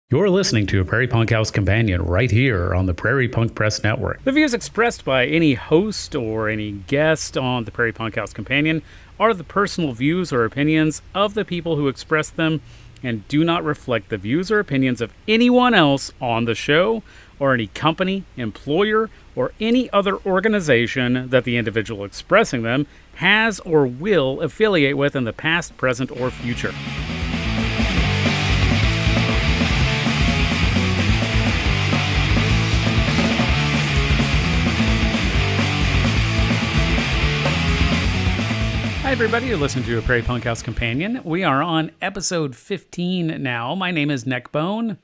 You're listening to a Prairie Punk House Companion right here on the Prairie Punk Press Network. The views expressed by any host or any guest on the Prairie Punk House Companion are the personal views or opinions of the people who express them and do not reflect the views or opinions of anyone else on the show or any company, employer, or any other organization that the individual expressing them has or will affiliate with in the past, present, or future. Hi everybody, you're listening to a Prairie Punk House Companion. We are on episode 15 now. My name is Neckbone.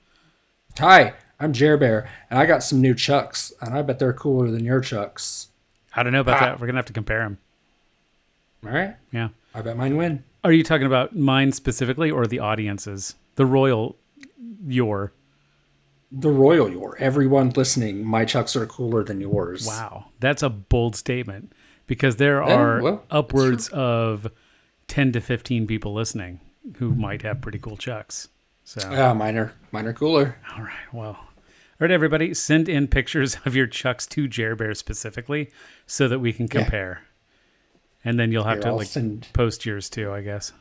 Hi, I'm Jerbear, and I got some new Chucks, and I bet they're cooler than your Chucks. I don't know about that. We're going to have to compare them. All right. Yeah. I bet mine win. Are you talking about mine specifically or the audience's? The royal your? The royal your. Everyone listening, my Chucks are cooler than yours. Wow. That's a bold statement. Because there are upwards of 10 to 15 people listening who might have pretty cool Chucks. So mine are cooler. All right, well. All right, everybody, send in pictures of your Chucks to Jerbear specifically so that we can compare. Yeah. And then you'll have to post yours too, I guess.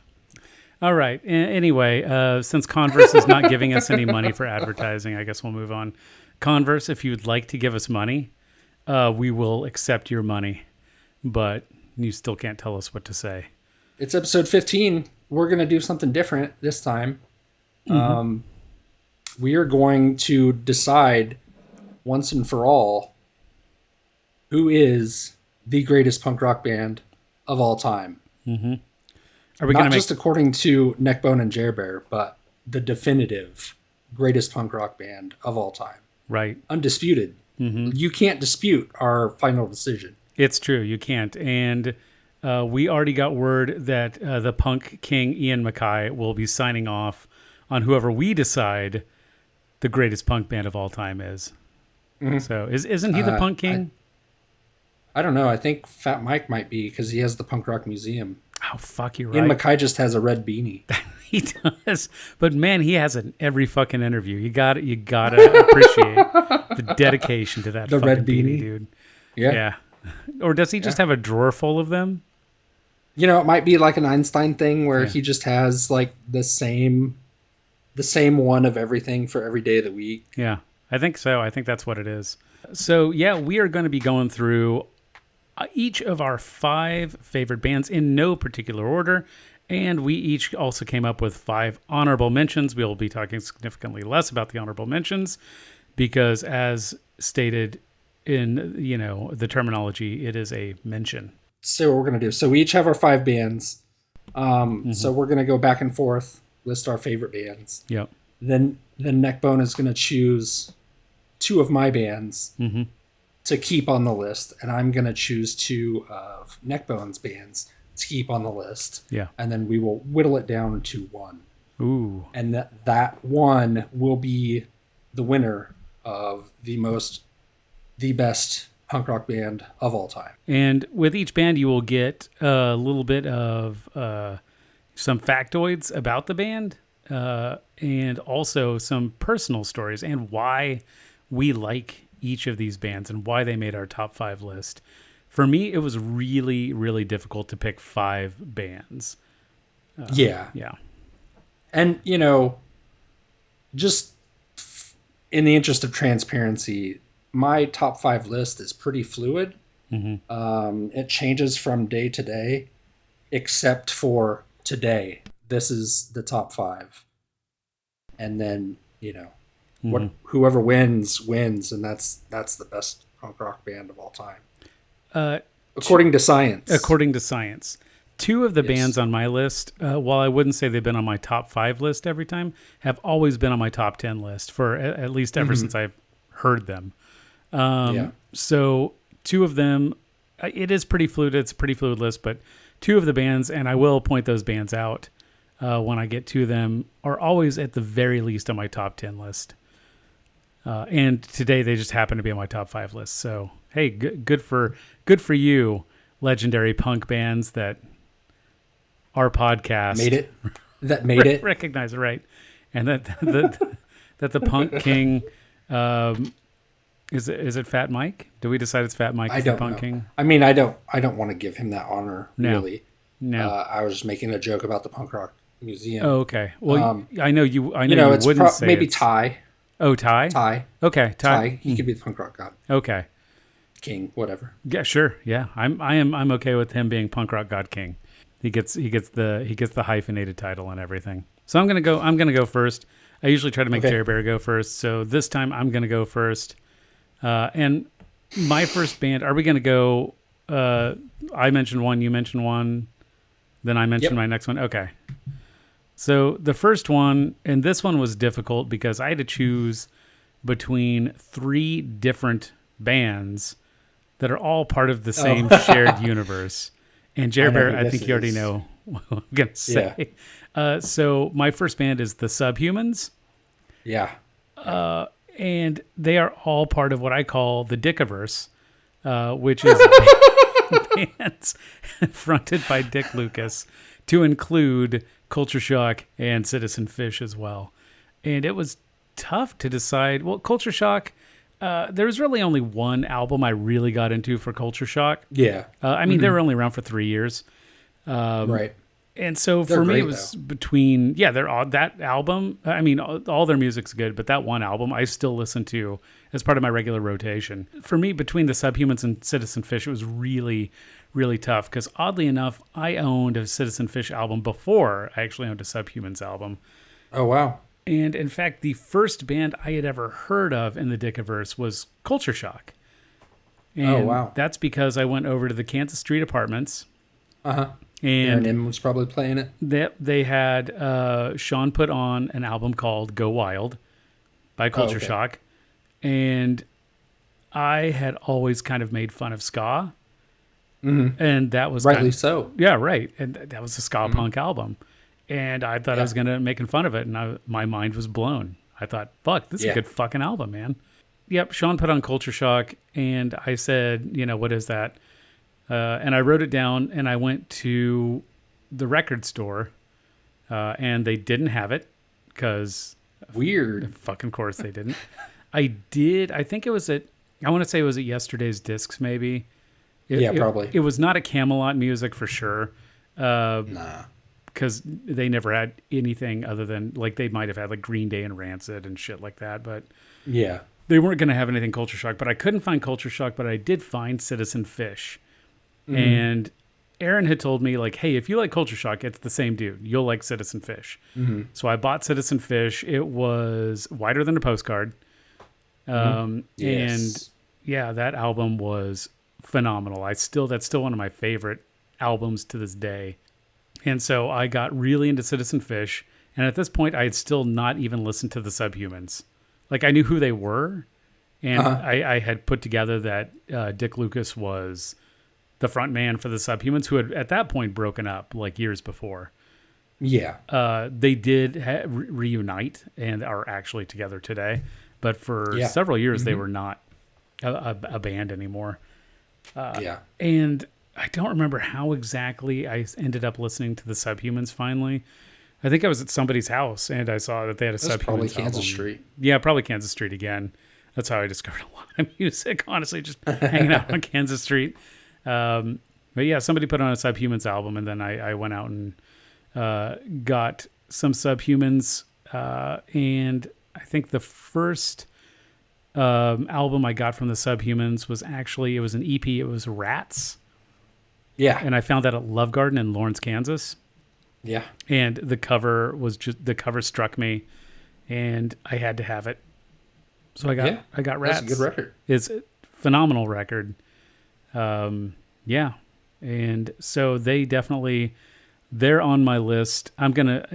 All right. Anyway, since Converse is not giving us any money for advertising, I guess we'll move on. Converse, if you would like to give us money, we will accept your money. But you still can't tell us what to say. It's episode 15. We're going to do something different this time. Mm-hmm. We are going to decide once and for all who is the greatest punk rock band of all time. Mm-hmm. Are we not just according to Neckbone and Jerbear, but the definitive greatest punk rock band of all time. Right. Undisputed. Mm-hmm. You can't dispute our final decision. It's true, you can't. And we already got word that the punk king Ian Mackay will be signing off on whoever we decide the greatest punk band of all time is. Mm-hmm. So isn't he the punk king? I don't know. I think Fat Mike might be because he has the Punk Rock Museum. Oh, fuck, you're right. Ian Mackay just has a red beanie. He does. But man, he has it in every fucking interview. You gotta appreciate the dedication to that fucking red beanie, dude. Yeah. Or does he just have a drawer full of them? You know, it might be like an Einstein thing where he just has like the same one of everything for every day of the week. Yeah, I think so. I think that's what it is. So, yeah, we are going to be going through each of our 5 favorite bands in no particular order. And we each also came up with 5 honorable mentions. We'll be talking significantly less about the honorable mentions because, as stated in, the terminology, it is a mention. So what we're going to do. So we each have our 5 bands. So we're going to go back and forth, list our favorite bands. Yep. Then Neckbone is going to choose 2 of my bands to keep on the list. And I'm going to choose 2 of Neckbone's bands to keep on the list. Yeah. And then we will whittle it down to 1. Ooh. And that 1 will be the winner of the best punk rock band of all time. And with each band, you will get a little bit of some factoids about the band and also some personal stories and why we like each of these bands and why they made our top 5 list. For me, it was really, really difficult to pick 5 bands. Yeah. And, just in the interest of transparency, my top 5 list is pretty fluid. Mm-hmm. It changes from day to day, except for today. This is the top 5. And then, whoever wins, and that's the best punk rock band of all time. According to science. According to science. 2 of the bands on my list, while I wouldn't say they've been on my top 5 list every time, have always been on my top 10 list for at least ever since I've heard them. So 2 of them, it is pretty fluid. It's a pretty fluid list, but 2 of the bands, and I will point those bands out when I get to them, are always at the very least on my top 10 list. And today they just happen to be on my top 5 list. So, hey, good for you, legendary punk bands that our podcast made it. Recognize it, right? And that that the Punk King is it Fat Mike? Did we decide it's Fat Mike I as the don't Punk know. King? I mean, I don't want to give him that honor, No. really. No. I was just making a joke about the punk rock museum. Oh, okay. Well, I know you. I know you know, you it's wouldn't say maybe it's... Ty. Oh, Ty. Ty. Okay, Ty. He could be the punk rock god, Okay. king, whatever. Yeah, sure. Yeah, I'm okay with him being Punk Rock God King. He gets the hyphenated title and everything. So I'm gonna go first. I usually try to make Jerbear go first. So this time I'm gonna go first. And my first band. Are we gonna go? I mentioned one. You mentioned one. Then I mentioned my next one. Okay. So the first one, and this one was difficult because I had to choose between 3 different bands that are all part of the same shared universe. And Jerbear, I think you already know what I'm going to say. Yeah. So my first band is the Subhumans. Yeah. And they are all part of what I call the Dickiverse, which is bands fronted by Dick Lucas, to include Culture Shock and Citizen Fish as well. And it was tough to decide. Well, Culture Shock, there was really only one album I really got into for Culture Shock. Yeah. I mean, they were only around for 3 years. Right. And so They're for me, great, it was between, they're all, that album, I mean, all their music's good, but that one album I still listen to as part of my regular rotation. For me, between the Subhumans and Citizen Fish, it was really, really tough because oddly enough, I owned a Citizen Fish album before I actually owned a Subhumans album. Oh, wow. And in fact, the first band I had ever heard of in the Dickiverse was Culture Shock. And that's because I went over to the Kansas Street Apartments. Uh-huh. And Aaron was probably playing it. They had Sean put on an album called Go Wild by Culture Shock. And I had always kind of made fun of ska. Mm-hmm. And that was rightly so. Yeah, right. And that was a ska punk album. And I thought I was going to making fun of it. And my mind was blown. I thought, fuck, this is a good fucking album, man. Yep, Sean put on Culture Shock. And I said, what is that? And I wrote it down, and I went to the record store, and they didn't have it because weird. Fucking course they didn't. I think it was I want to say it was at Yesterday's Discs, maybe. Probably. It was not at Camelot Music for sure. Nah. Because they never had anything other than, like, they might have had like Green Day and Rancid and shit like that, but yeah, they weren't going to have anything Culture Shock. But I couldn't find Culture Shock, but I did find Citizen Fish. Mm-hmm. And Aaron had told me, like, hey, if you like Culture Shock, it's the same dude. You'll like Citizen Fish. Mm-hmm. So I bought Citizen Fish. It was wider than a postcard. Yes. And that album was phenomenal. That's still one of my favorite albums to this day. And so I got really into Citizen Fish. And at this point, I had still not even listened to the Subhumans. Like, I knew who they were. And I had put together that Dick Lucas was the front man for the Subhumans, who had at that point broken up like years before. Yeah. They did reunite and are actually together today. But for several years, they were not a band anymore. And I don't remember how exactly I ended up listening to the Subhumans finally. I think I was at somebody's house and I saw that they had a Subhumans probably Kansas album. Street. Yeah, probably Kansas Street again. That's how I discovered a lot of music, honestly, just hanging out on Kansas Street. But yeah, somebody put on a Subhumans album, and then I went out and got some Subhumans. And I think the first album I got from the Subhumans was it was an EP. It was Rats. Yeah. And I found that at Love Garden in Lawrence, Kansas. Yeah. And the cover struck me, and I had to have it. So I got Rats. That's a good record. It's a phenomenal record. And so they're on my list. I'm gonna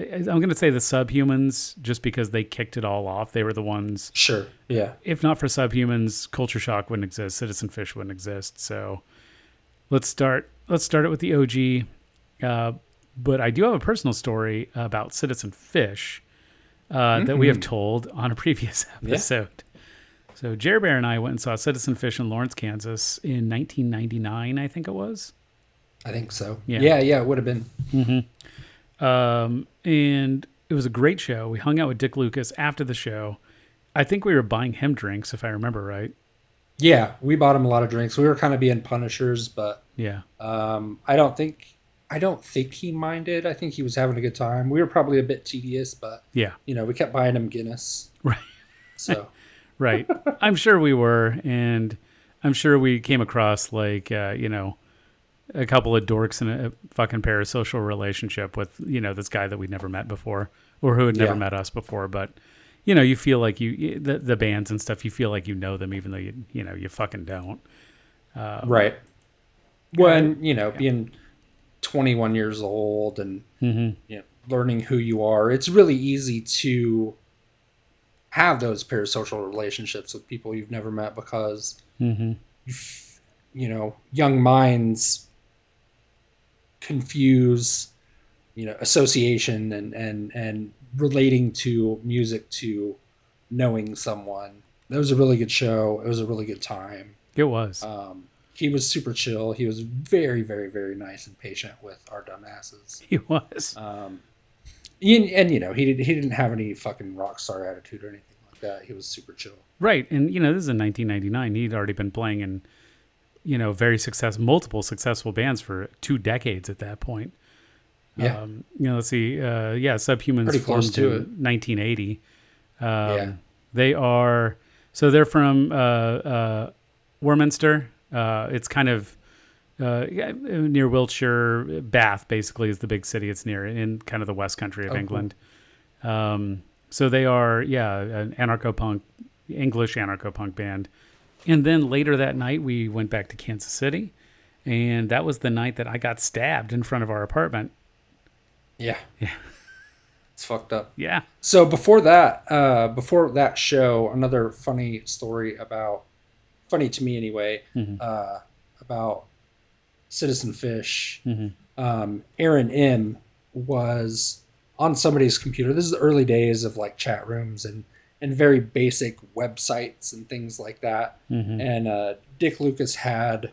say the Subhumans just because they kicked it all off. They were the ones. Sure. Yeah. If not for Subhumans, Culture Shock wouldn't exist. Citizen Fish wouldn't exist. So let's start it with the OG. But I do have a personal story about Citizen Fish that we have told on a previous episode. Yeah. So Jerbear and I went and saw Citizen Fish in Lawrence, Kansas in 1999, I think it was. I think so. Yeah, it would have been. Mm-hmm. And it was a great show. We hung out with Dick Lucas after the show, I think we were buying him drinks, if I remember right. Yeah, we bought him a lot of drinks. We were kind of being punishers, but Yeah. I don't think he minded. I think he was having a good time. We were probably a bit tedious, but Yeah. we kept buying him Guinness. Right. So Right. I'm sure we were, and I'm sure we came across like a couple of dorks in a fucking parasocial relationship with this guy that we'd never met before, or who had never met us before. But you feel like the bands and stuff, you feel like you know them, even though you fucking don't. Right. When being 21 years old and learning who you are, it's really easy to have those parasocial relationships with people you've never met because young minds confuse association and relating to music to knowing someone. It was a really good show. It was a really good time. It was. He was super chill. He was very, very, very nice and patient with our dumbasses. He was. And he didn't have any fucking rock star attitude or anything like that. He was super chill. Right. And, this is in 1999. He'd already been playing in, multiple successful bands for 2 decades at that point. Yeah. Let's see. Subhumans Pretty close formed to in it. 1980. Yeah. They're from Warminster. It's kind of near Wiltshire. Bath, basically, is the big city it's near in kind of the West Country of England. Cool. So they are, an anarcho-punk, English anarcho-punk band. And then later that night, we went back to Kansas City. And that was the night that I got stabbed in front of our apartment. Yeah. Yeah. It's fucked up. Yeah. So before that show, another funny story funny to me anyway, about Citizen Fish. Aaron M. was on somebody's computer. This is the early days of like chat rooms and very basic websites and things like that. And Dick Lucas had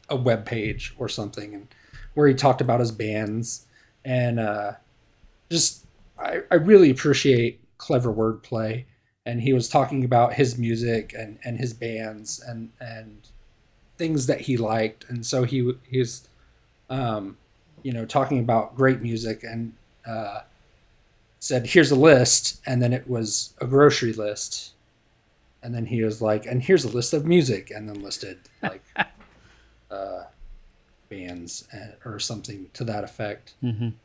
a web page or something, and where he talked about his bands, and I really appreciate clever wordplay. And he was talking about his music and his bands and things that he liked, and so he's talking about great music and said, "Here's a list," and then it was a grocery list, and then he was like, "And here's a list of music," and then listed like bands or something to that effect.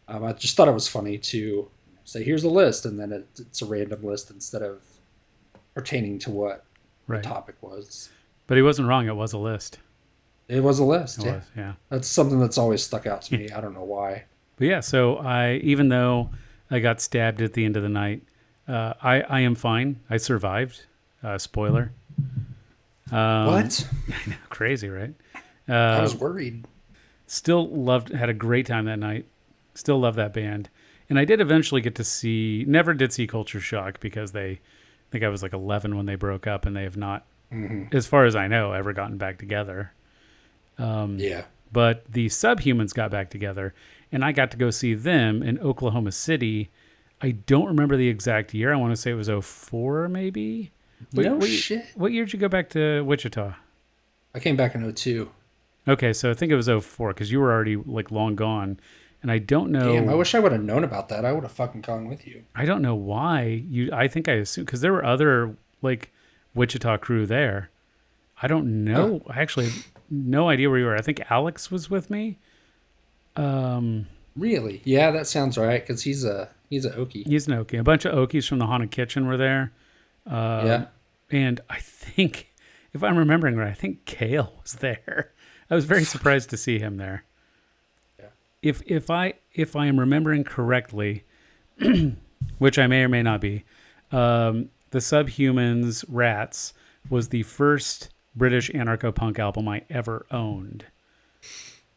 I just thought it was funny to say, "Here's a list," and then it's a random list instead of pertaining to what the topic was. But he wasn't wrong. It was a list. It was a list. It was, yeah. That's something that's always stuck out to me. I don't know why. But yeah, so even though I got stabbed at the end of the night, I am fine. I survived. Spoiler. What? I know, crazy, right? I was worried. Still had a great time that night. Still love that band. And I did eventually never did see Culture Shock because I think I was like 11 when they broke up, and they have not, as far as I know, ever gotten back together. Yeah. But the Subhumans got back together, and I got to go see them in Oklahoma City. I don't remember the exact year. I want to say it was 2004, maybe. Shit. What year did you go back to Wichita? I came back in 2002. Okay, so I think it was 2004 because you were already like long gone, and I don't know. Damn, I wish I would have known about that. I would have fucking gone with you. I don't know why I think I assumed because there were other like Wichita crew there. I don't know. I actually have no idea where you were. I think Alex was with me. Really? Yeah, that sounds right. Because he's a Okie. He's an Okie. A bunch of Okies from the Haunted Kitchen were there. Yeah. And I think, if I'm remembering right, I think Kale was there. I was very surprised to see him there. Yeah. If I am remembering correctly, which I may or may not be, the Subhumans Rats was the first British anarcho-punk album I ever owned.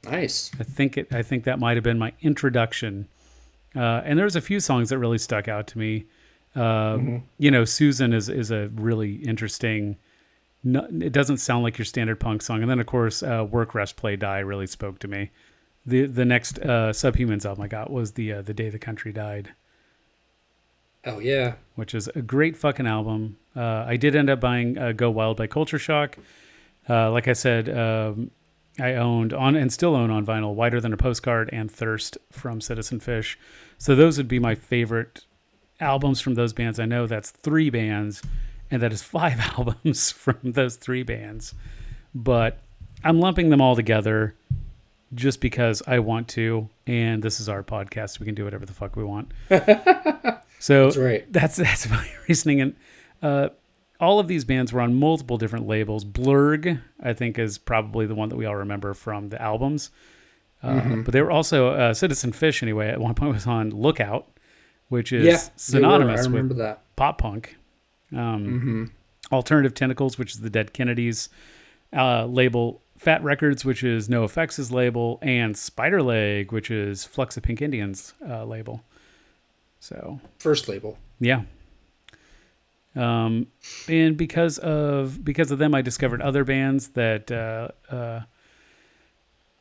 Nice. I think that might have been my introduction. And there's a few songs that really stuck out to me. Susan is a really interesting. It doesn't sound like your standard punk song. And then of course, Work, Rest, Play, Die really spoke to me. The next Subhumans album I got was the Day the Country Died. Oh yeah. which is a great fucking album. I did end up buying Go Wild by Culture Shock. Like I said, I owned on and still own on vinyl Wider Than a Postcard and Thirst from Citizen Fish. So those would be my favorite albums from those bands. I know that's 3 bands, and that is 5 albums from those 3 bands. But I'm lumping them all together just because I want to, and this is our podcast. We can do whatever the fuck we want. So That's right. That's my reasoning. And all of these bands were on multiple different labels. Blurg, I think, is probably the one that we all remember from the albums. But they were also Citizen Fish, anyway, at one point was on Lookout, which is synonymous with that. pop punk. Alternative Tentacles, which is the Dead Kennedys label. Fat Records, which is NoFX's label, and Spider Leg, which is Flux of Pink Indians label. So First label. yeah. And because of them, I discovered other bands that I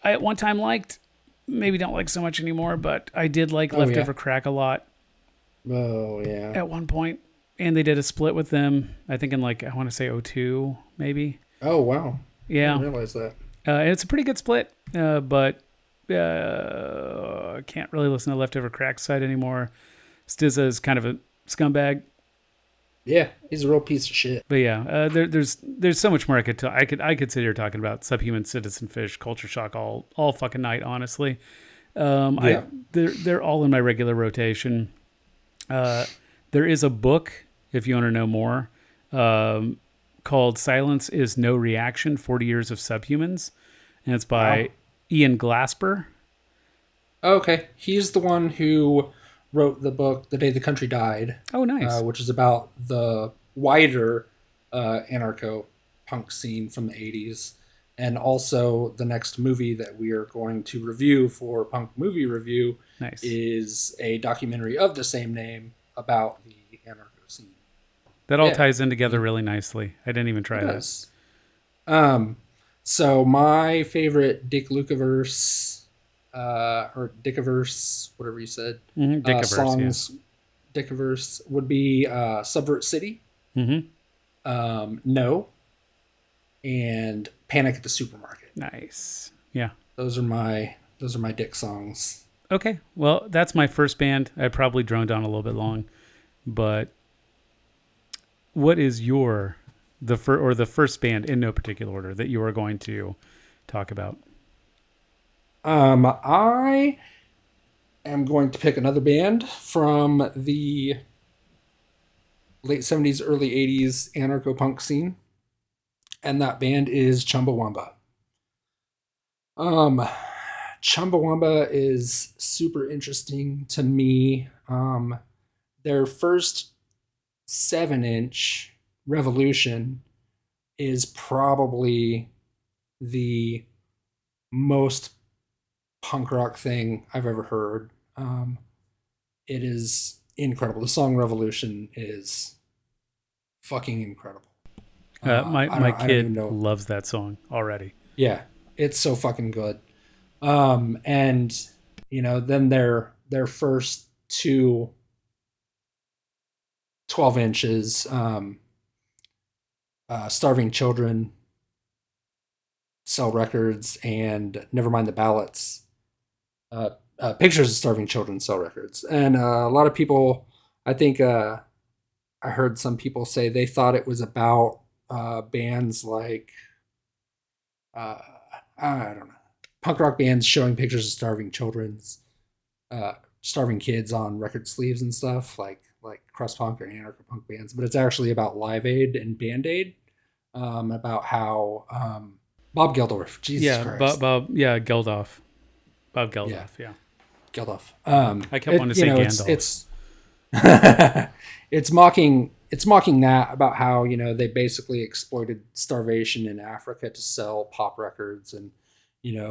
at one time liked, maybe don't like so much anymore, but I did like Leftover Crack a lot. Oh yeah. At one point, and they did a split with them. I think in I want to say 2002, maybe. Oh wow. Yeah, I didn't realize that. it's a pretty good split, but I can't really listen to Leftover Crack side anymore. Stizza is kind of a scumbag. Yeah, he's a real piece of shit. But yeah, there's so much more I could I could sit here talking about Subhuman, Citizen Fish, Culture Shock all fucking night. Honestly, they're all in my regular rotation. There is a book, if you want to know more, called "Silence Is No Reaction: 40 Years of Subhumans," and it's by Ian Glasper. Okay, he's the one who wrote the book "The Day the Country Died." Oh, nice. Which is about the wider anarcho-punk scene from the 80s. And also the next movie that we are going to review for Punk Movie Review is a documentary of the same name about the anarcho scene. That all ties in together really nicely. I didn't even try this. So my favorite Dick Lucaverse or Dickiverse, whatever you said, Dickiverse, songs, Dickiverse would be Subvert City, No, and Panic at the Supermarket. Nice. Yeah. Those are my Dick songs. Okay. Well, that's my first band. I probably droned on a little bit long, but what is the first band in no particular order that you are going to talk about? I am going to pick another band from the late 70s, early 80s anarcho-punk scene, and that band is Chumbawamba. Chumbawamba is super interesting to me. Their first 7-inch, Revolution, is probably the most punk rock thing I've ever heard. It is incredible. The song Revolution is fucking incredible. My kid loves that song already. Yeah, it's so fucking good. And then their first 2 12 inches, Starving Children sell records, and Nevermind the Ballots, Pictures of Starving Children sell records. And a lot of people, I think I heard some people say they thought it was about bands like I don't know, punk rock bands showing pictures of starving kids on record sleeves and stuff, like crust punk or anarcho-punk bands. But it's actually about Live Aid and Band Aid, about how Bob Geldof, Jesus Christ. Geldof. Bob Geldof, yeah. Geldof. I kept wanting to say Gandalf. It's mocking that, about how, they basically exploited starvation in Africa to sell pop records, and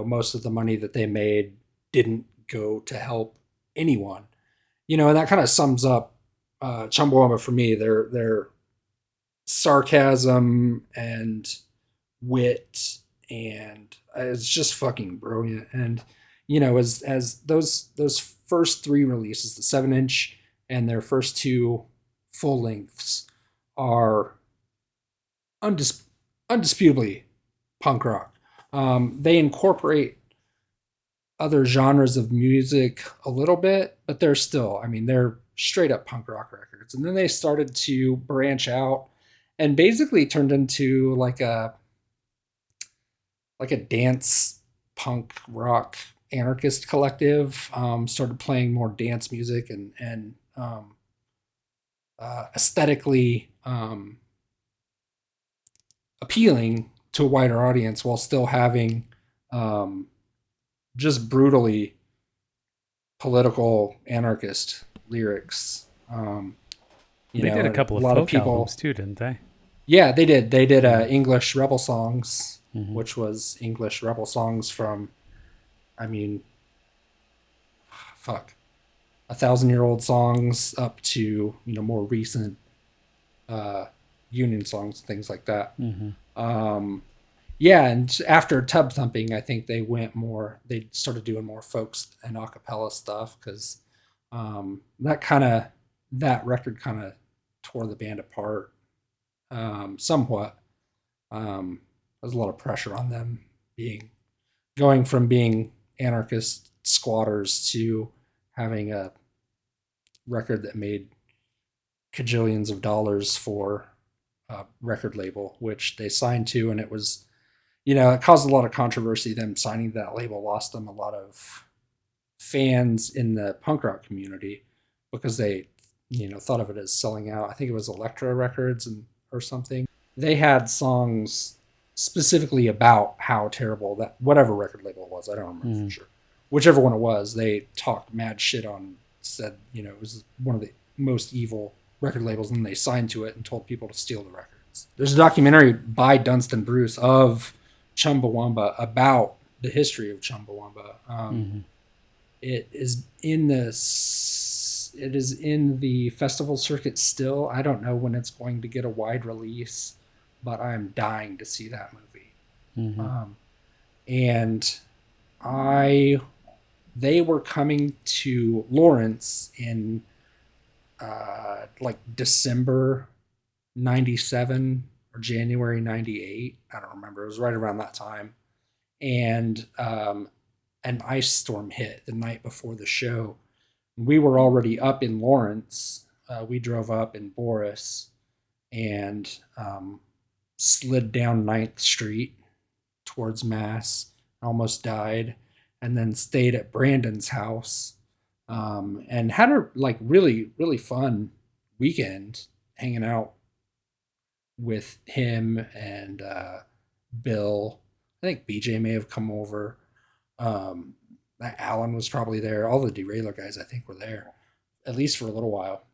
most of the money that they made didn't go to help anyone. And that kind of sums up Chumbawamba for me. Their sarcasm and wit, and it's just fucking brilliant. And as those first 3 releases, the 7-inch and their first 2 full lengths are undisputably punk rock. They incorporate other genres of music a little bit, but they're still, I mean, they're straight up punk rock records. And then they started to branch out and basically turned into like a dance punk rock anarchist collective. Started playing more dance music and aesthetically appealing to a wider audience while still having just brutally political anarchist lyrics. They did a couple of folk albums too, didn't they? Yeah, they did. They did English Rebel Songs, which was English Rebel Songs from, I mean, fuck, 1,000-year-old songs up to, more recent Union songs, things like that. Yeah, and after Tub Thumping, I think they started doing more folks and a cappella stuff because that record kind of tore the band apart somewhat. There's a lot of pressure on them going from being anarchist squatters to having a record that made cajillions of dollars for a record label, which they signed to, and it was, it caused a lot of controversy. Them signing that label lost them a lot of fans in the punk rock community because they, thought of it as selling out. I think it was Elektra Records or something. They had songs specifically about how terrible that whatever record label it was. I don't remember for sure. Whichever one it was, they talked mad shit on. Said it was one of the most evil record labels, and they signed to it and told people to steal the records. There's a documentary by Dunstan Bruce of Chumbawamba about the history of Chumbawamba. It is in the festival circuit still. I don't know when it's going to get a wide release, but I'm dying to see that movie. And they were coming to Lawrence in like December 97 or January 98. I don't remember. It was right around that time. And an ice storm hit the night before the show. We were already up in Lawrence. We drove up in Boris and slid down 9th Street towards Mass. Almost died. And then stayed at Brandon's house and had a really, really fun weekend hanging out with him and Bill. I think BJ may have come over. Alan was probably there. All the Derailer guys, I think, were there, at least for a little while.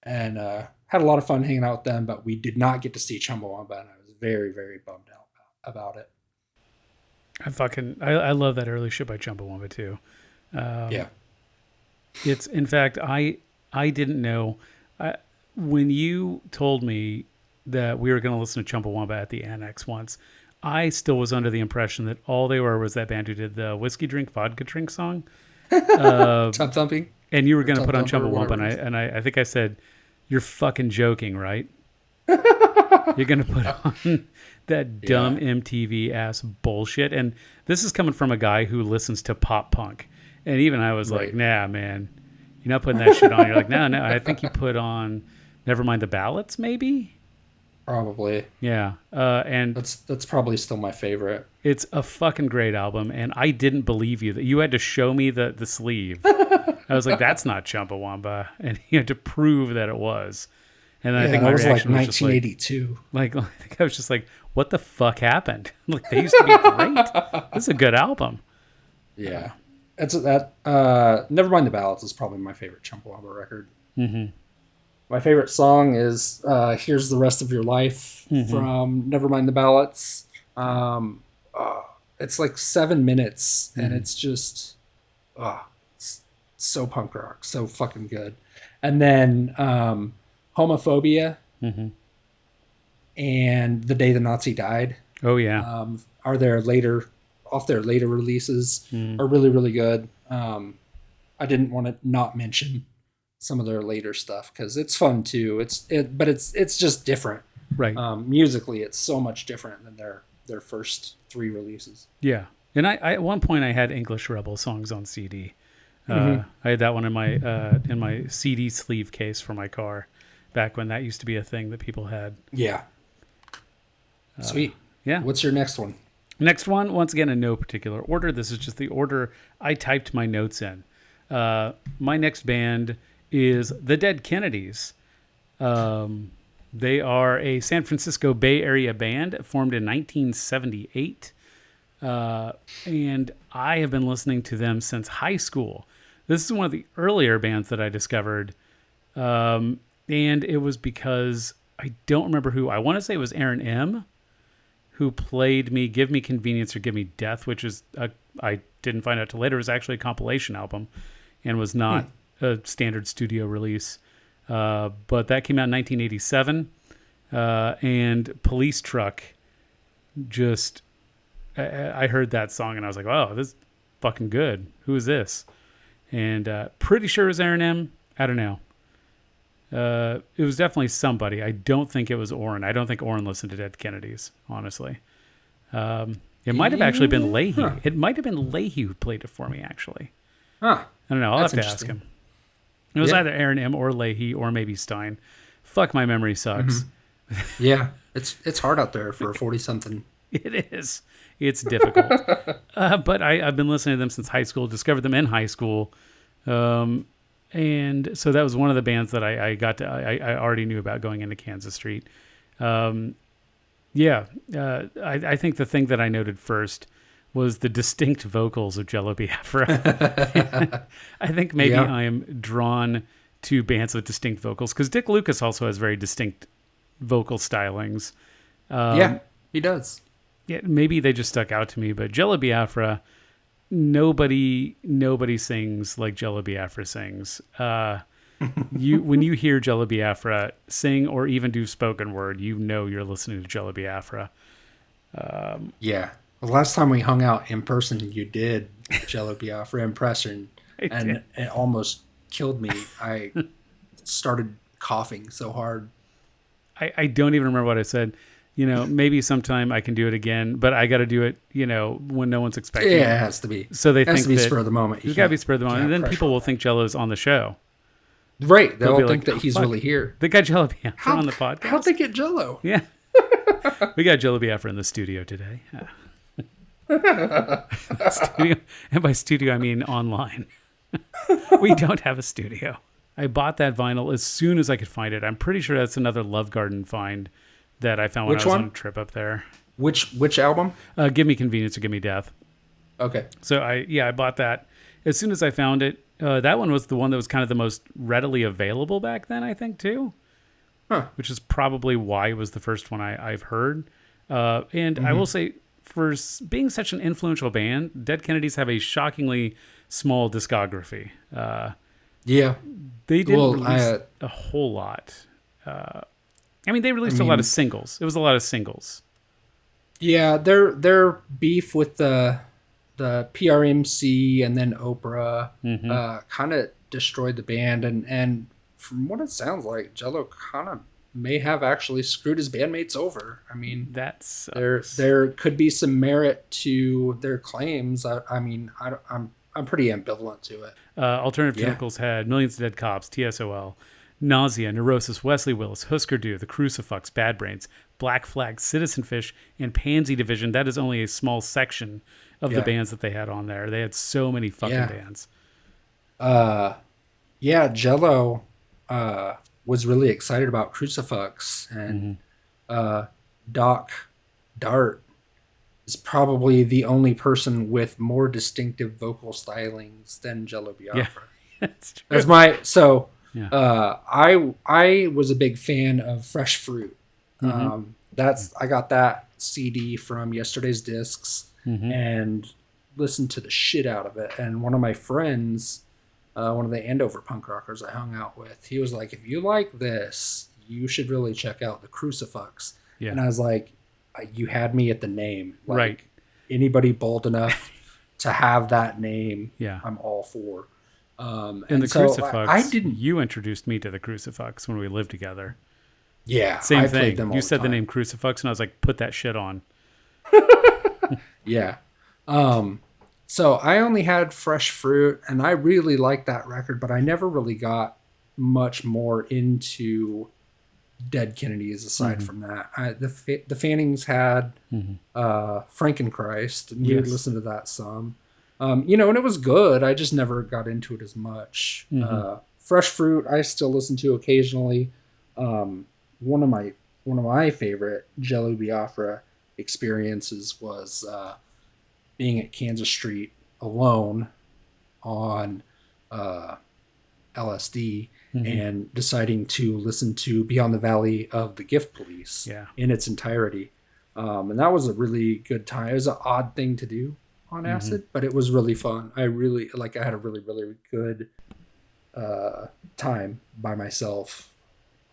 And had a lot of fun hanging out with them, but we did not get to see Chumbawamba, and I was very, very bummed out about it. I love that early shit by Chumbawamba too. Yeah. It's, in fact, I didn't know when you told me that we were going to listen to Chumbawamba at the Annex once. I still was under the impression that all they were was that band who did the Whiskey Drink Vodka Drink song. Tub Thumping. And you were going to put on Chumbawamba, and I think I said, "You're fucking joking, right?" You're going to put on that dumb MTV ass bullshit. And this is coming from a guy who listens to pop punk. And even I was like, nah, man, you're not putting that shit on. You're like, no, I think you put on Nevermind the Ballads, maybe? Probably. Yeah. And that's probably still my favorite. It's a fucking great album. And I didn't believe you. That you had to show me the sleeve. I was like, that's not Chumbawamba. And you had to prove that it was. And I think my reaction was just 1982. I think I was just like, what the fuck happened? Like, they used to be great. This is a good album. Yeah. Nevermind the Ballads is probably my favorite Chumbawamba record. My favorite song is Here's the Rest of Your Life from Nevermind the Ballads. It's like 7 minutes, and it's just it's so punk rock, so fucking good. And then Homophobia and The Day the Nazi Died. Oh, yeah. Are there off their later releases are really, really good. I didn't want to not mention some of their later stuff because it's fun too. But it's just different. Right. Musically, it's so much different than their first 3 releases. Yeah. And I at one point I had English Rebel songs on CD. I had that one in my CD sleeve case for my car, back when that used to be a thing that people had. Yeah. Sweet. Yeah. What's your next one? Next one, once again, in no particular order. This is just the order I typed my notes in. My next band is the Dead Kennedys. They are a San Francisco Bay Area band formed in 1978. And I have been listening to them since high school. This is one of the earlier bands that I discovered. And it was because I don't remember who. I want to say it was Aaron M., who played me Give Me Convenience or Give Me Death, which is, I didn't find out till later, it was actually a compilation album and was not a standard studio release. But that came out in 1987. And Police Truck, just, I heard that song and I was like, oh, this is fucking good. Who is this? And pretty sure it was Aaron M. I don't know. It was definitely somebody. I don't think it was Oren. I don't think Oren listened to Dead Kennedys, honestly. It might have actually been Leahy. Huh. It might have been Leahy who played it for me, actually. Huh. I don't know. I'll have to ask him. It was either Aaron M. or Leahy or maybe Stein. Fuck, my memory sucks. Mm-hmm. Yeah, it's hard out there for a 40-something. It is. It's difficult. But I've been listening to them since high school, discovered them in high school. And so that was one of the bands that I already knew about going into Kansas Street. I think the thing that I noted first was the distinct vocals of Jello Biafra. I think maybe I am drawn to bands with distinct vocals because Dick Lucas also has very distinct vocal stylings. He does. Yeah, maybe they just stuck out to me, but Jello Biafra, nobody sings like Jello Biafra sings. When you hear Jello Biafra sing or even do spoken word, you know you're listening to Jello Biafra. The last time we hung out in person, you did Jello Biafra impression, and it almost killed me. I started coughing so hard. I don't even remember what I said. Maybe sometime I can do it again, but I got to do it, when no one's expecting it. Yeah, it has to be. So they think that spur of the moment. You got to be spur of the moment. And then people will think Jello's on the show. Right. They'll think that he's really here. They got Jello Biafra on the podcast. How'd they get Jello? Yeah. We got Jello Biafra in the studio today. Studio, and by studio, I mean online. We don't have a studio. I bought that vinyl as soon as I could find it. I'm pretty sure that's another Love Garden find that I found when I was on a trip up there. Which album? Give Me Convenience or Give Me Death. Okay. So I bought that as soon as I found it. That one was the one that was kind of the most readily available back then, I think, too. Huh. Which is probably why it was the first one I've heard. And I will say, for being such an influential band, Dead Kennedys have a shockingly small discography. They didn't release a whole lot. They released a lot of singles. It was a lot of singles. Yeah, their beef with the PRMC and then Oprah kind of destroyed the band, and from what it sounds like, Jello kind of may have actually screwed his bandmates over. There could be some merit to their claims. I'm pretty ambivalent to it. Alternative Chemicals had Millions of Dead Cops, TSOL, Nausea, Neurosis, Wesley Willis, Husker Du, The Crucifix, Bad Brains, Black Flag, Citizen Fish, and Pansy Division. That is only a small section of the bands that they had on there. They had so many fucking bands. Jello was really excited about Crucifix, and Doc Dart is probably the only person with more distinctive vocal stylings than Jello Biafra. Yeah, that's true. I was a big fan of Fresh Fruit. I got that CD from Yesterday's Discs and listened to the shit out of it. And one of my friends, one of the Andover punk rockers I hung out with, he was like, if you like this, you should really check out The Crucifix. Yeah. And I was like, you had me at the name. Like, anybody bold enough to have that name, I'm all for. And the so Crucifix, I didn't. you introduced me to the Crucifix when we lived together. Yeah, Same I thing. played them all You the said the time. name Crucifix, and I was like, put that shit on. Yeah. So I only had Fresh Fruit, and I really liked that record, but I never really got much more into Dead Kennedys aside from that. The Fannings had Frankenchrist, and we would Yes. listen to that some. And it was good. I just never got into it as much. Fresh Fruit, I still listen to occasionally. One of my favorite Jello Biafra experiences was being at Kansas Street alone on LSD and deciding to listen to Beyond the Valley of the Gift Police in its entirety. And that was a really good time. It was an odd thing to do on acid, but it was really fun. I had a really, really good time by myself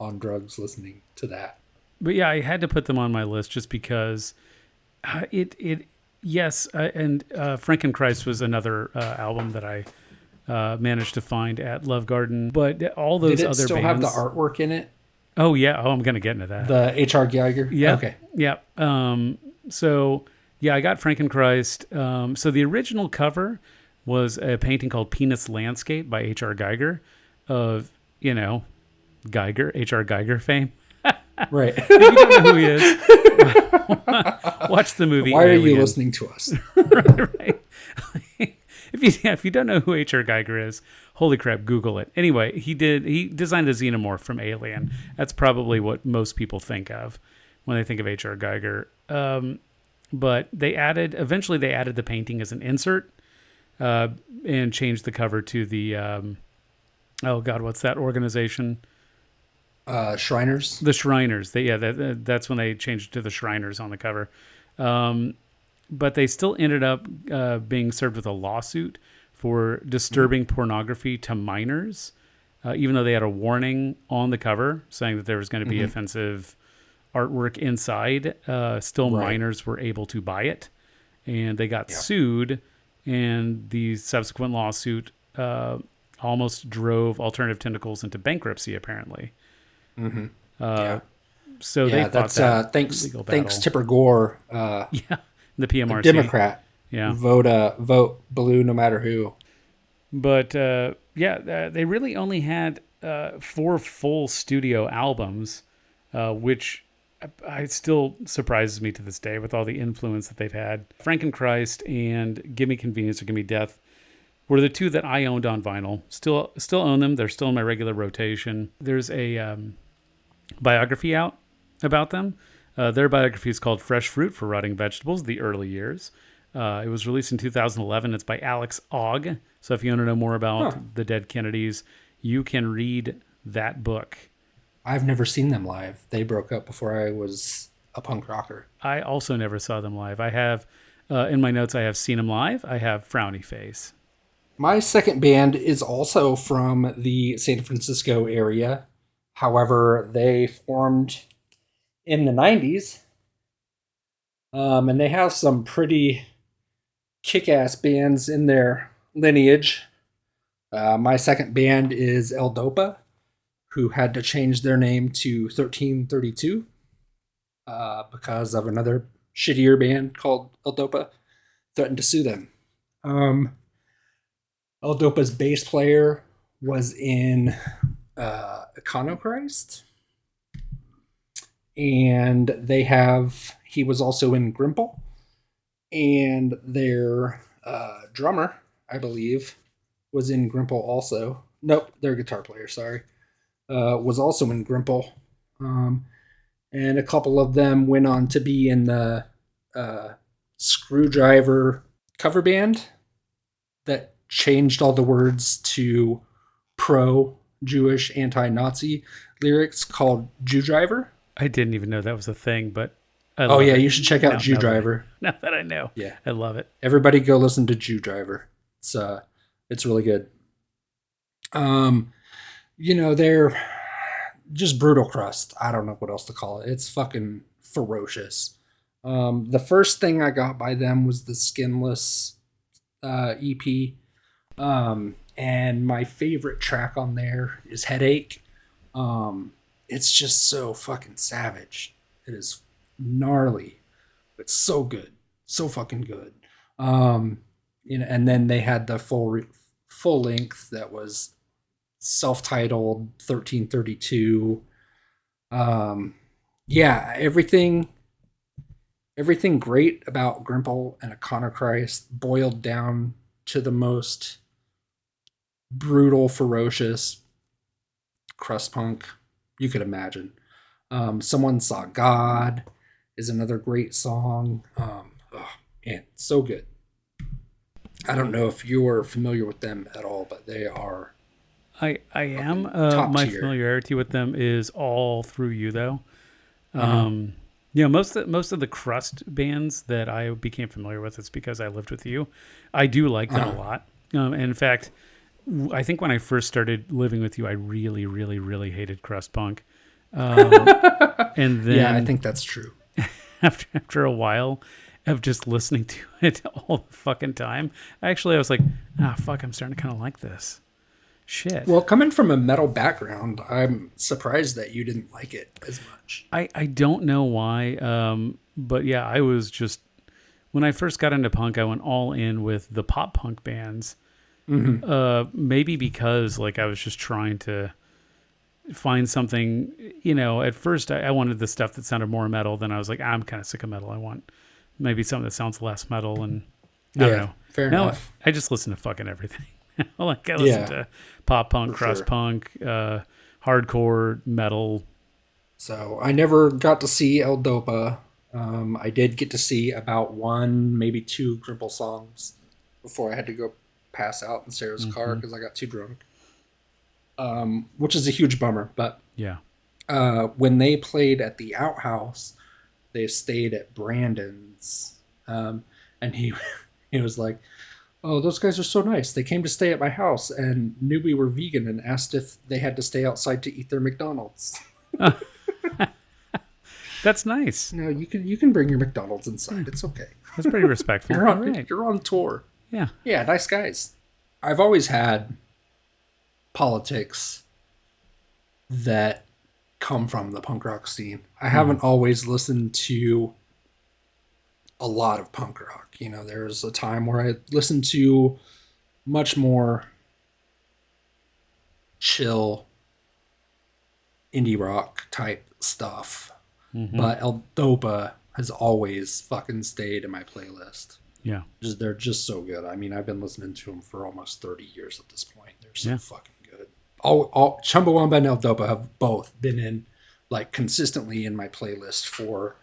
on drugs listening to that. But yeah, I had to put them on my list just because yes, and Frankenchrist was another album that I managed to find at Love Garden. But all those Did it other still bands have the artwork in it? Oh yeah, I'm gonna get into that. The H.R. Geiger? Yeah. Okay. Yeah. So yeah, I got Frankenchrist. So the original cover was a painting called Penis Landscape by H.R. Geiger of, Geiger, H.R. Geiger fame. Right. If you don't know who he is, watch the movie. Why Alien. are you listening to us? Right. If you don't know who H.R. Geiger is, holy crap, Google it. Anyway, he designed the xenomorph from Alien. That's probably what most people think of when they think of H.R. Geiger. But eventually they added the painting as an insert and changed the cover to the, oh God, what's that organization? Shriners. The Shriners. That's when they changed it to the Shriners on the cover. But they still ended up being served with a lawsuit for disturbing pornography to minors, even though they had a warning on the cover saying that there was going to be offensive artwork inside. Still, minors were able to buy it, and they got sued. And the subsequent lawsuit almost drove Alternative Tentacles into bankruptcy, apparently. So they thought that thanks Tipper Gore. The PMRC, a Democrat. Yeah, vote blue no matter who. But they really only had 4 full studio albums, which it still surprises me to this day with all the influence that they've had. Frankenchrist and Gimme Convenience or Gimme Death were the 2 that I owned on vinyl. Still own them. They're still in my regular rotation. There's a biography out about them. Their biography is called Fresh Fruit for Rotting Vegetables, The Early Years. It was released in 2011. It's by Alex Ogg. So if you want to know more about the Dead Kennedys, you can read that book. I've never seen them live. They broke up before I was a punk rocker. I also never saw them live. I have, in my notes, I have seen them live. I have Frowny Face. My second band is also from the San Francisco area. However, they formed in the 90s. And they have some pretty kick-ass bands in their lineage. My second band is L-Dopa, who had to change their name to 1332 because of another shittier band called L-Dopa threatened to sue them. L-Dopa's bass player was in Iconochrist, and he was also in Grimple, and their drummer, I believe, was in Grimple also. Nope, their guitar player, sorry. Was also in Grimple. And a couple of them went on to be in the Screwdriver cover band that changed all the words to pro-Jewish, anti-Nazi lyrics called Jew-Driver. I didn't even know that was a thing, but you should check out Jew-Driver. Now that I know. Yeah. I love it. Everybody go listen to Jew-Driver. It's really good. They're just brutal crust. I don't know what else to call it. It's fucking ferocious. The first thing I got by them was the Skinless EP. And my favorite track on there is Headache. It's just so fucking savage. It is gnarly, but so good, so fucking good. And then they had the full length that was self-titled 1332. Yeah, everything great about Grimple and Iconoclast boiled down to the most brutal, ferocious crust punk you could imagine. Someone Saw God is another great song. Man, so good. I don't know if you are familiar with them at all, but they are. I am. My tier. familiarity with them is all through you, though. Most of the crust bands that I became familiar with, it's because I lived with you. I do like them a lot. And in fact, I think when I first started living with you, I really, really, really hated crust punk. And then, yeah, I think that's true. After a while of just listening to it all the fucking time, I was like, fuck, I'm starting to kind of like this. Shit. Well, coming from a metal background, I'm surprised that you didn't like it as much. I don't know why, but yeah, I was just, when I first got into punk, I went all in with the pop punk bands. Maybe because like I was just trying to find something, at first I wanted the stuff that sounded more metal. Then I was like, I'm kind of sick of metal. I want maybe something that sounds less metal. And I don't know. Fair enough. I just listen to fucking everything. Like I listen to pop punk, crust punk, hardcore, metal. So I never got to see El Dopa. I did get to see about one, maybe two Grimple songs before I had to go pass out in Sarah's car because I got too drunk. Which is a huge bummer. But yeah, when they played at the Outhouse, they stayed at Brandon's, and he was like, "Oh, those guys are so nice. They came to stay at my house and knew we were vegan and asked if they had to stay outside to eat their McDonald's." That's nice. No, you can bring your McDonald's inside. It's okay. That's pretty respectful. You're on tour. Yeah. Yeah, nice guys. I've always had politics that come from the punk rock scene. I haven't always listened to a lot of punk rock. There's a time where I listened to much more chill indie rock type stuff. But El Dopa has always fucking stayed in my playlist. Yeah. They're just so good. I mean, I've been listening to them for almost 30 years at this point. They're so fucking good. All Chumbawamba and El Dopa have both been in, like, consistently in my playlist for,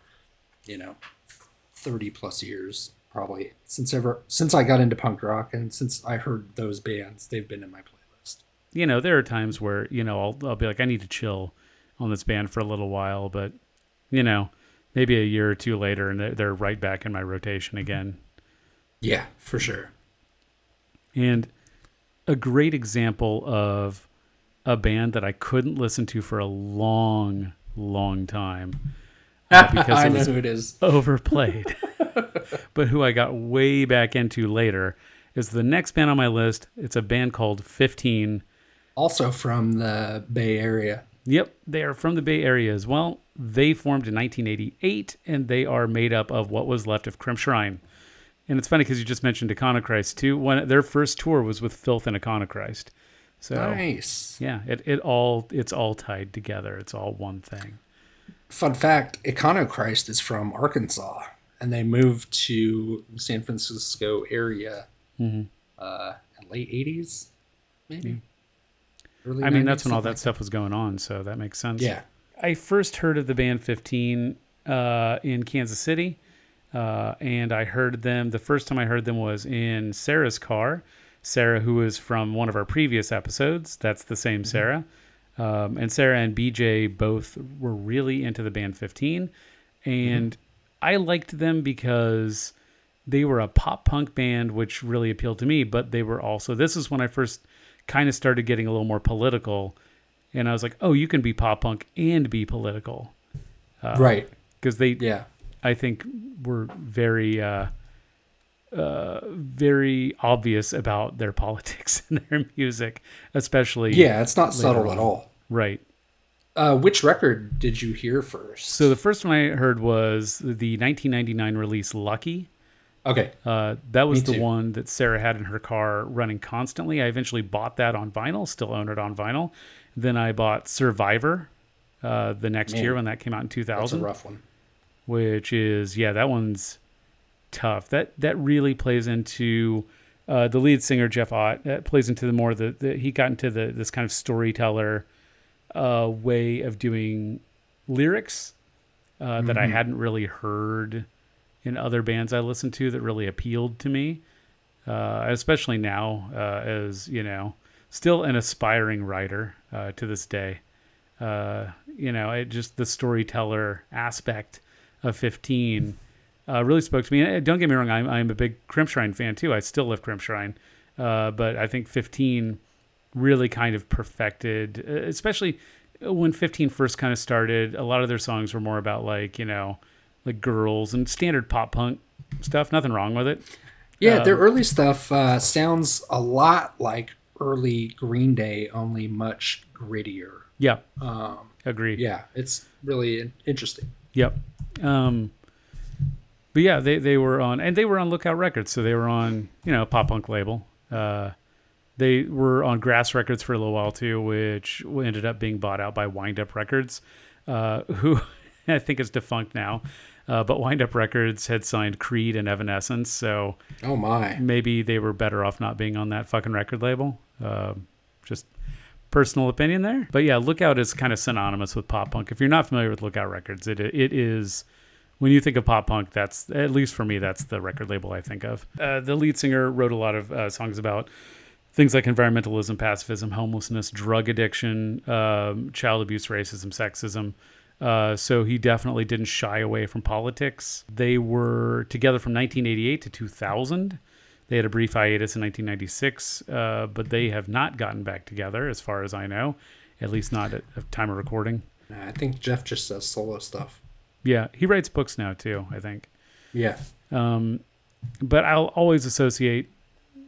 30 plus years, probably. Since I got into punk rock and since I heard those bands, they've been in my playlist. There are times where, I'll be like, I need to chill on this band for a little while, but, maybe a year or two later and they're right back in my rotation again. Yeah, for sure. And a great example of a band that I couldn't listen to for a long, long time because I know who it is. Overplayed, but who I got way back into later is the next band on my list. It's a band called 15. Also from the Bay Area. Yep, they are from the Bay Area as well. They formed in 1988, and they are made up of what was left of Crimpshrine. And it's funny because you just mentioned Iconoclast too. When their first tour was with Filth and Iconoclast. So nice. Yeah, it's all tied together. It's all one thing. Fun fact: Iconoclast is from Arkansas, and they moved to the San Francisco area in late '80s, maybe. Early 90s, that's when all that stuff was going on, so that makes sense. Yeah. I first heard of the band 15 in Kansas City. And I heard them, the first time I heard them was in Sarah's car. Sarah, who is from one of our previous episodes, that's the same Sarah. And Sarah and BJ both were really into the band 15. And I liked them because they were a pop punk band, which really appealed to me, but they were also, this is when I first kind of started getting a little more political. And I was like, oh, you can be pop punk and be political. Right. Because I think we're very very obvious about their politics and their music, especially. Yeah, it's not subtle at all. Right. Which record did you hear first? So the first one I heard was the 1999 release Lucky. Okay. That was the one that Sarah had in her car running constantly. I eventually bought that on vinyl, still own it on vinyl. Then I bought Survivor the next year when that came out in 2000. That's a rough one. Which is, that one's tough. That really plays into the lead singer, Jeff Ott, that plays into he got into this kind of storyteller way of doing lyrics that I hadn't really heard in other bands I listened to that really appealed to me, especially now as, still an aspiring writer to this day. Just the storyteller aspect of 15 really spoke to me. And don't get me wrong, I'm a big Crimpshrine fan too. I still love Crimpshrine, but I think 15 really kind of perfected, especially when 15 first kind of started. A lot of their songs were more about like girls and standard pop punk stuff. Nothing wrong with it. Yeah, their early stuff sounds a lot like early Green Day, only much grittier. Yeah, agree. Yeah, it's really interesting. Yep. But yeah, they were on Lookout Records, so they were on pop punk label. They were on Grass Records for a little while too, which ended up being bought out by Wind Up Records, who I think is defunct now. But Wind Up Records had signed Creed and Evanescence, so maybe they were better off not being on that fucking record label. Just personal opinion there. But yeah, Lookout is kind of synonymous with pop punk. If you're not familiar with Lookout Records, it is. When you think of pop punk, that's, at least for me, that's the record label I think of. The lead singer wrote a lot of songs about things like environmentalism, pacifism, homelessness, drug addiction, child abuse, racism, sexism. So he definitely didn't shy away from politics. They were together from 1988 to 2000. They had a brief hiatus in 1996, but they have not gotten back together, as far as I know, at least not at the time of recording. I think Jeff just does solo stuff. Yeah, he writes books now too, I think. Yeah. But I'll always associate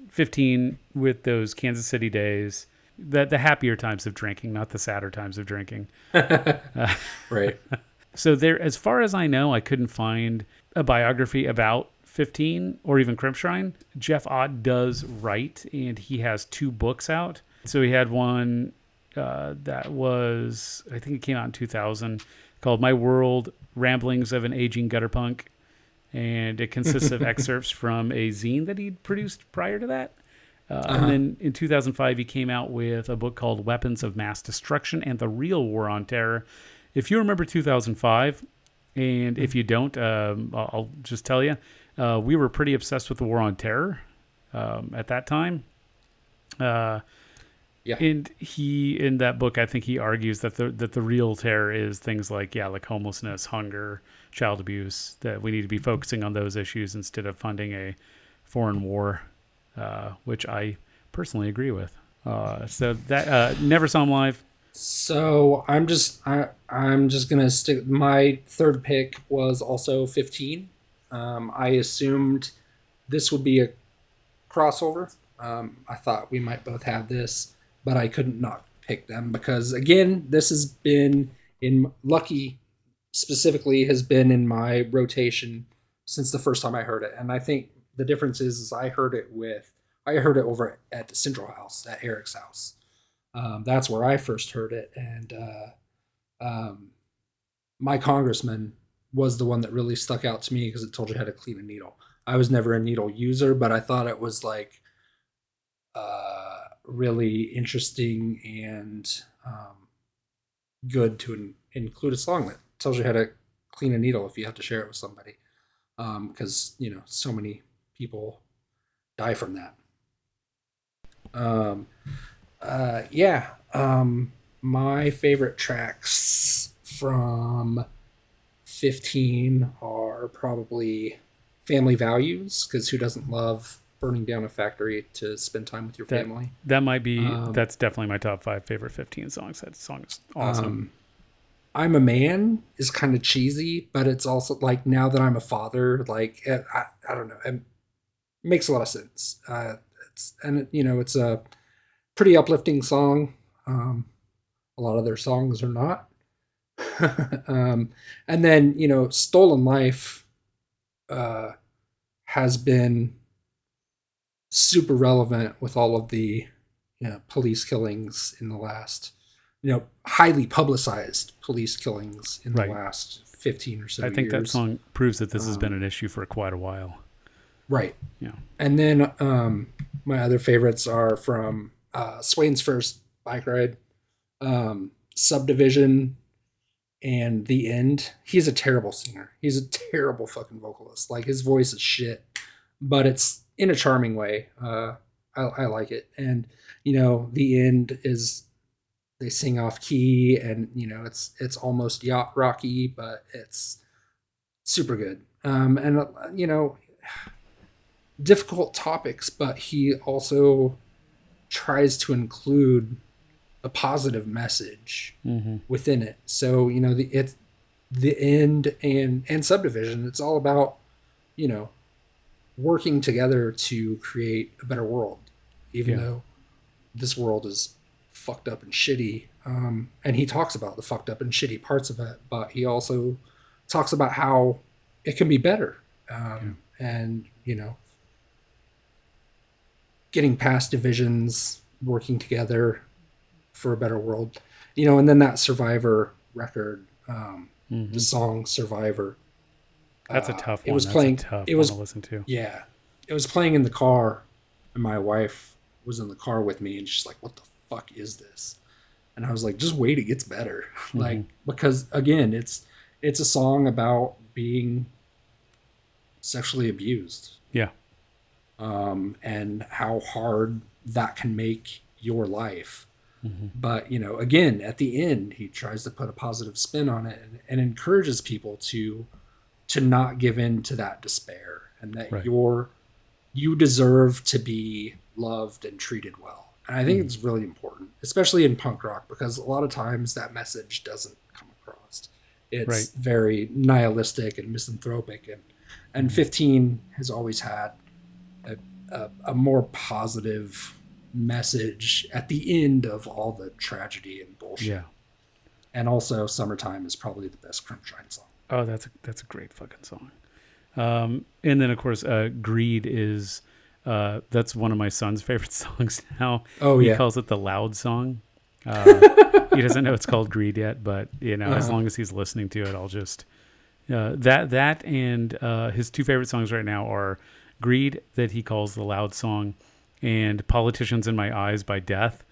15 with those Kansas City days, the happier times of drinking, not the sadder times of drinking. Right. So there, as far as I know, I couldn't find a biography about 15 or even Crimpshrine. Jeff Ott does write, and he has 2 books out. So he had one that was, I think it came out in 2000, called My World, Ramblings of an Aging Gutter Punk. And it consists of excerpts from a zine that he'd produced prior to that. And then in 2005, he came out with a book called Weapons of Mass Destruction and the Real War on Terror. If you remember 2005, and if you don't, I'll just tell you, we were pretty obsessed with the War on Terror at that time. Yeah. And he, in that book, I think he argues that the real terror is things like homelessness, hunger, child abuse, that we need to be focusing on those issues instead of funding a foreign war, which I personally agree with. So that never saw him live. So I'm just gonna stick. My third pick was also 15. I assumed this would be a crossover. I thought we might both have this, but I couldn't not pick them because, again, this has been in Lucky specifically has been in my rotation since the first time I heard it. And I think the difference is I heard it over at the Central House, at Eric's house. That's where I first heard it. And my congressman was the one that really stuck out to me because it told you how to clean a needle. I was never a needle user, but I thought it was like really interesting and good to include a song that tells you how to clean a needle if you have to share it with somebody, because so many people die from that. My favorite tracks from 15 are probably Family Values, because who doesn't love burning down a factory to spend time with your family? That might be, that's definitely my top 5 favorite 15 songs. That song is awesome. I'm a Man is kind of cheesy, but it's also like, now that I'm a father, like, I don't know. makes a lot of sense. It's a pretty uplifting song. A lot of their songs are not. And then, Stolen Life has been super relevant with all of the police killings in the last, highly publicized police killings in the last 15 or so years. I think that song proves that this has been an issue for quite a while. Right. Yeah. And then my other favorites are from Swain's first bike ride, Subdivision, and The End. He's a terrible singer. He's a terrible fucking vocalist. Like, his voice is shit, but it's in a charming way. I like it. And, The End is, they sing off key, and, it's almost yacht rocky, but it's super good. Difficult topics, but he also tries to include a positive message within it. So, the End and Subdivision, it's all about, working together to create a better world, even though this world is fucked up and shitty. And he talks about the fucked up and shitty parts of it, but he also talks about how it can be better. And, getting past divisions, working together for a better world, and then that Survivor record, the song Survivor. That's a tough one. It was playing. It was to listen to. Yeah, it was playing in the car, and my wife was in the car with me, and she's like, "What the fuck is this?" And I was like, "Just wait, it gets better." Like, because again, it's a song about being sexually abused. Yeah. And how hard that can make your life. But, again, at the end, he tries to put a positive spin on it and encourages people to not give in to that despair, and that you deserve to be loved and treated well. And I think it's really important, especially in punk rock, because a lot of times that message doesn't come across. It's very nihilistic and misanthropic, and 15 has always had a more positive message at the end of all the tragedy and bullshit. Yeah. And also, Summertime is probably the best Crimpshrine song. Oh, that's a great fucking song. And then, of course, Greed is that's one of my son's favorite songs now. Oh, he calls it the loud song. He doesn't know it's called Greed yet, but as long as he's listening to it, I'll just that and his two favorite songs right now are Greed, that he calls the loud song, and Politicians in My Eyes by Death,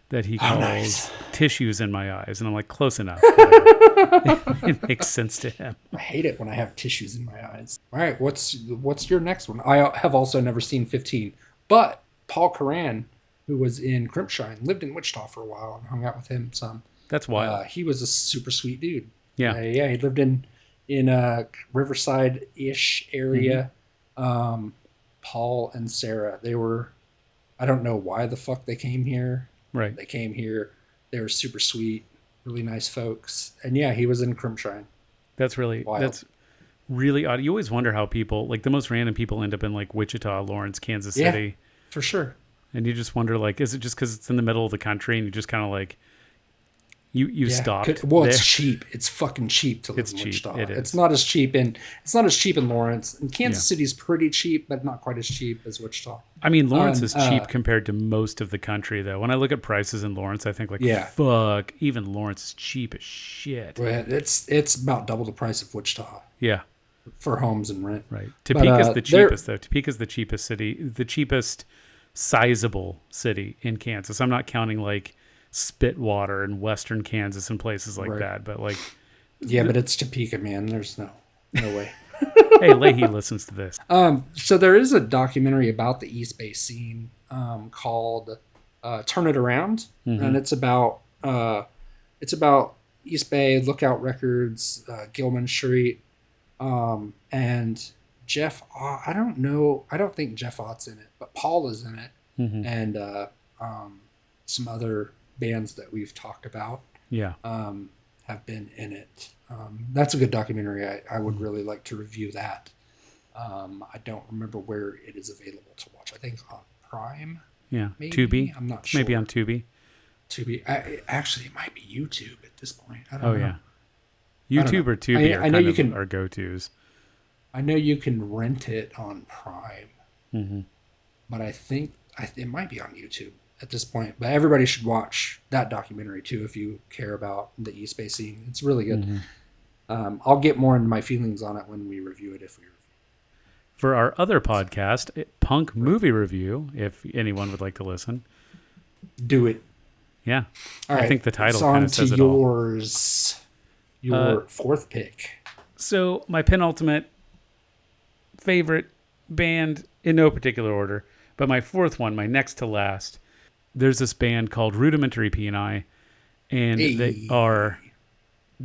that he calls Tissues in My Eyes. And I'm like, close enough. It makes sense to him. I hate it when I have tissues in my eyes. All right, what's your next one? I have also never seen 15, but Paul Coran, who was in Crimpshrine, lived in Wichita for a while and hung out with him some. That's wild. He was a super sweet dude. Yeah. He lived in a Riverside-ish area. Paul and Sarah, they were, I don't know why the fuck they came here. Right. They came here. They were super sweet, really nice folks. And yeah, he was in Crimpshrine. That's really wild. That's really odd. You always wonder how people, like the most random people, end up in like Wichita, Lawrence, Kansas City. Yeah, for sure. And you just wonder, like, is it just because it's in the middle of the country and you just kind of like, you stopped? Well, there? It's cheap. It's fucking cheap to live in Wichita. It is. It's not as cheap in Lawrence. And Kansas City's pretty cheap, but not quite as cheap as Wichita. I mean, Lawrence is cheap compared to most of the country, though. When I look at prices in Lawrence, I think, like, fuck, even Lawrence is cheap as shit. Well, it's about double the price of Wichita. Yeah. For homes and rent. Right. Topeka's the cheapest, though. Topeka's the cheapest city, the cheapest sizable city in Kansas. I'm not counting, like, Spitwater and Western Kansas and places like that, but, like... Yeah, but it's Topeka, man. There's no way. Hey, Leahy listens to this. So there is a documentary about the East Bay scene called "Turn It Around," and it's about East Bay, Lookout Records, Gilman Street, and Jeff. I don't know. I don't think Jeff Ott's in it, but Paul is in it, and some other bands that we've talked about. Yeah. Have been in it. That's a good documentary. I would really like to review that. I don't remember where it is available to watch. I think on Prime. Yeah, Maybe? Tubi. I'm not sure. Maybe on Tubi. Tubi. Actually, it might be YouTube at this point. I don't know. Oh yeah, YouTube or Tubi are I know kind you of can. our go-tos. I know you can rent it on Prime, Mm-hmm. but I think it might be on YouTube at this point. But everybody should watch that documentary too if you care about the East Bay scene. It's really good. Mm-hmm. I'll get more into my feelings on it when we review it. If we review. For our other podcast, Punk Movie Review, if anyone would like to listen. Do it. Yeah. All right. I think the title it's kind on of says to it all. yours. Your fourth pick. So my penultimate favorite band, in no particular order, but my fourth one, my next to last, there's this band called Rudimentary Peni, and they are...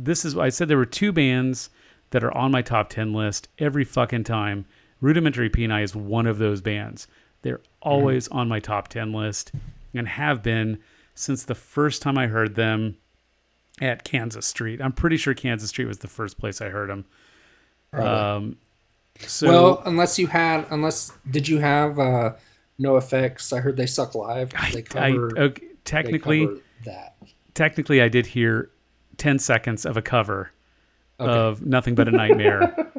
I said there were two bands that are on my top 10 list every fucking time. Rudimentary Peni is one of those bands. They're always on my top 10 list and have been since the first time I heard them at Kansas Street. I'm pretty sure Kansas Street was the first place I heard them. Well, did you have No Effects? I heard they suck live. Technically, that. Technically, I did hear 10 seconds of a cover of Nothing But a Nightmare